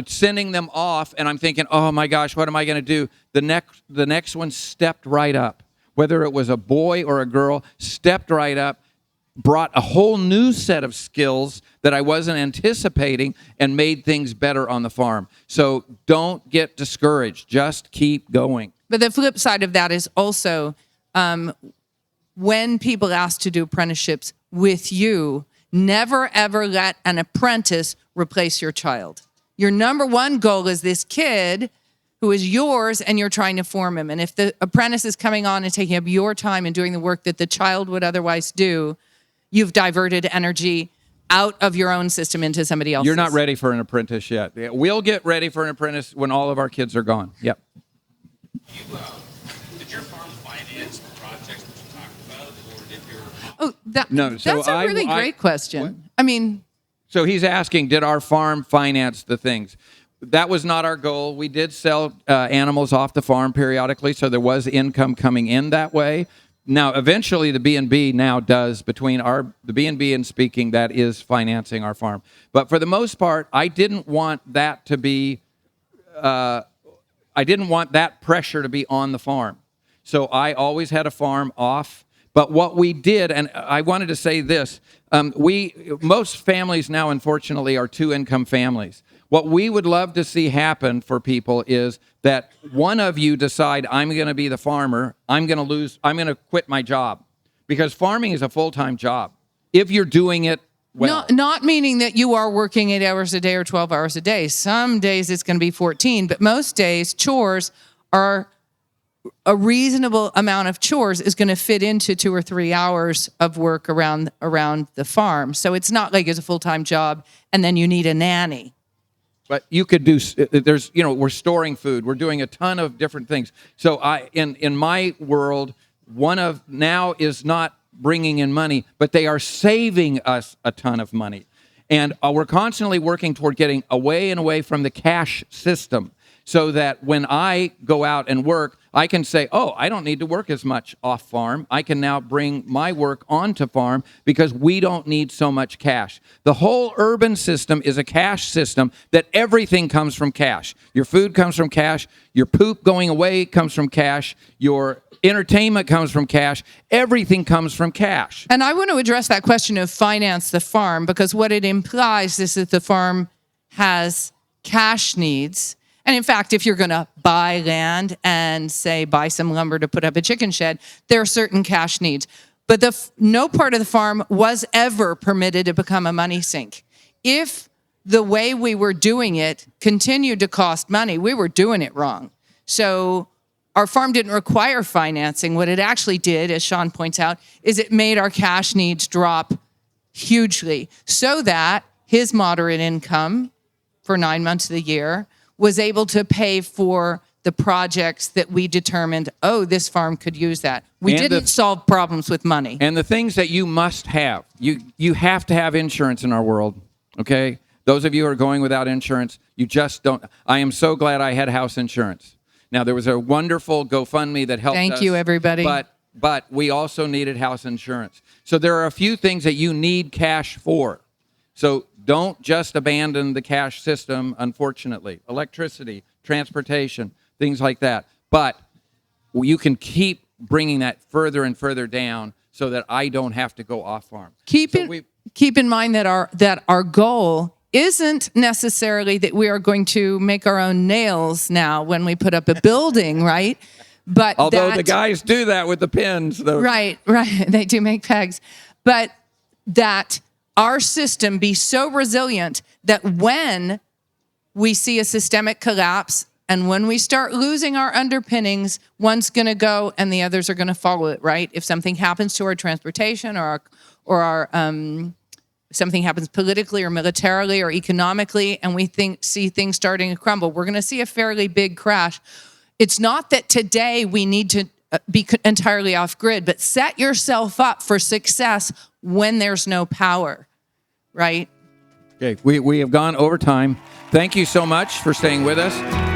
sending them off, and I'm thinking, oh my gosh, what am I going to do? The next one stepped right up. Whether it was a boy or a girl, stepped right up, brought a whole new set of skills that I wasn't anticipating, and made things better on the farm. So don't get discouraged. Just keep going. But the flip side of that is also when people ask to do apprenticeships with you, never, ever let an apprentice replace your child. Your number one goal is this kid who is yours, and you're trying to form him. And if the apprentice is coming on and taking up your time and doing the work that the child would otherwise do, you've diverted energy out of your own system into somebody else's. You're not ready for an apprentice yet. We'll get ready for an apprentice when all of our kids are gone. Yep. Did your farm finance the projects that you talked about, or did your... Oh, No, so that's a really great question. What? I mean, So he's asking, did our farm finance the things? That was not our goal. We did sell animals off the farm periodically, so there was income coming in that way. Now, eventually, the B&B now does, between the B&B and speaking, that is financing our farm. But for the most part, I didn't want that to be, I didn't want that pressure to be on the farm. So I always had a farm off. But what we did, and I wanted to say this, most families now, unfortunately, are two-income families. What we would love to see happen for people is that one of you decide, I'm going to be the farmer, I'm going to quit my job. Because farming is a full-time job. If you're doing it well. not meaning that you are working 8 hours a day or 12 hours a day. Some days it's going to be 14, but most days chores are a reasonable amount of chores is going to fit into 2 or 3 hours of work around the farm. So it's not like it's a full-time job and then you need a nanny. But you could do, we're storing food. We're doing a ton of different things. So in my world, one of now is not bringing in money, but they are saving us a ton of money. And we're constantly working toward getting away from the cash system so that when I go out and work, I can say, oh, I don't need to work as much off farm. I can now bring my work onto farm because we don't need so much cash. The whole urban system is a cash system that everything comes from cash. Your food comes from cash. Your poop going away comes from cash. Your entertainment comes from cash. Everything comes from cash. And I want to address that question of finance the farm, because what it implies is that the farm has cash needs. And in fact, if you're going to buy land and, say, buy some lumber to put up a chicken shed, there are certain cash needs. But no part of the farm was ever permitted to become a money sink. If the way we were doing it continued to cost money, we were doing it wrong. So our farm didn't require financing. What it actually did, as Shawn points out, is it made our cash needs drop hugely so that his moderate income for 9 months of the year was able to pay for the projects that we determined, oh, this farm could use that. We didn't solve problems with money. And the things that you must have. You have to have insurance in our world, okay? Those of you who are going without insurance, you just don't. I am so glad I had house insurance. Now, there was a wonderful GoFundMe that helped us. Thank you, everybody. But we also needed house insurance. So there are a few things that you need cash for. So don't just abandon the cash system, unfortunately. Electricity, transportation, things like that. But you can keep bringing that further and further down so that I don't have to go off farm. Keep in mind that our goal isn't necessarily that we are going to make our own nails now when we put up a building, right? But Although that, the guys do that with the pins. right, they do make pegs. But that our system be so resilient that when we see a systemic collapse and when we start losing our underpinnings, one's going to go and the others are going to follow it, right? If something happens to our transportation or our something happens politically or militarily or economically, and we see things starting to crumble, we're going to see a fairly big crash. It's not that today we need to be entirely off grid, but set yourself up for success when there's no power, right? Okay, we have gone over time. Thank you so much for staying with us.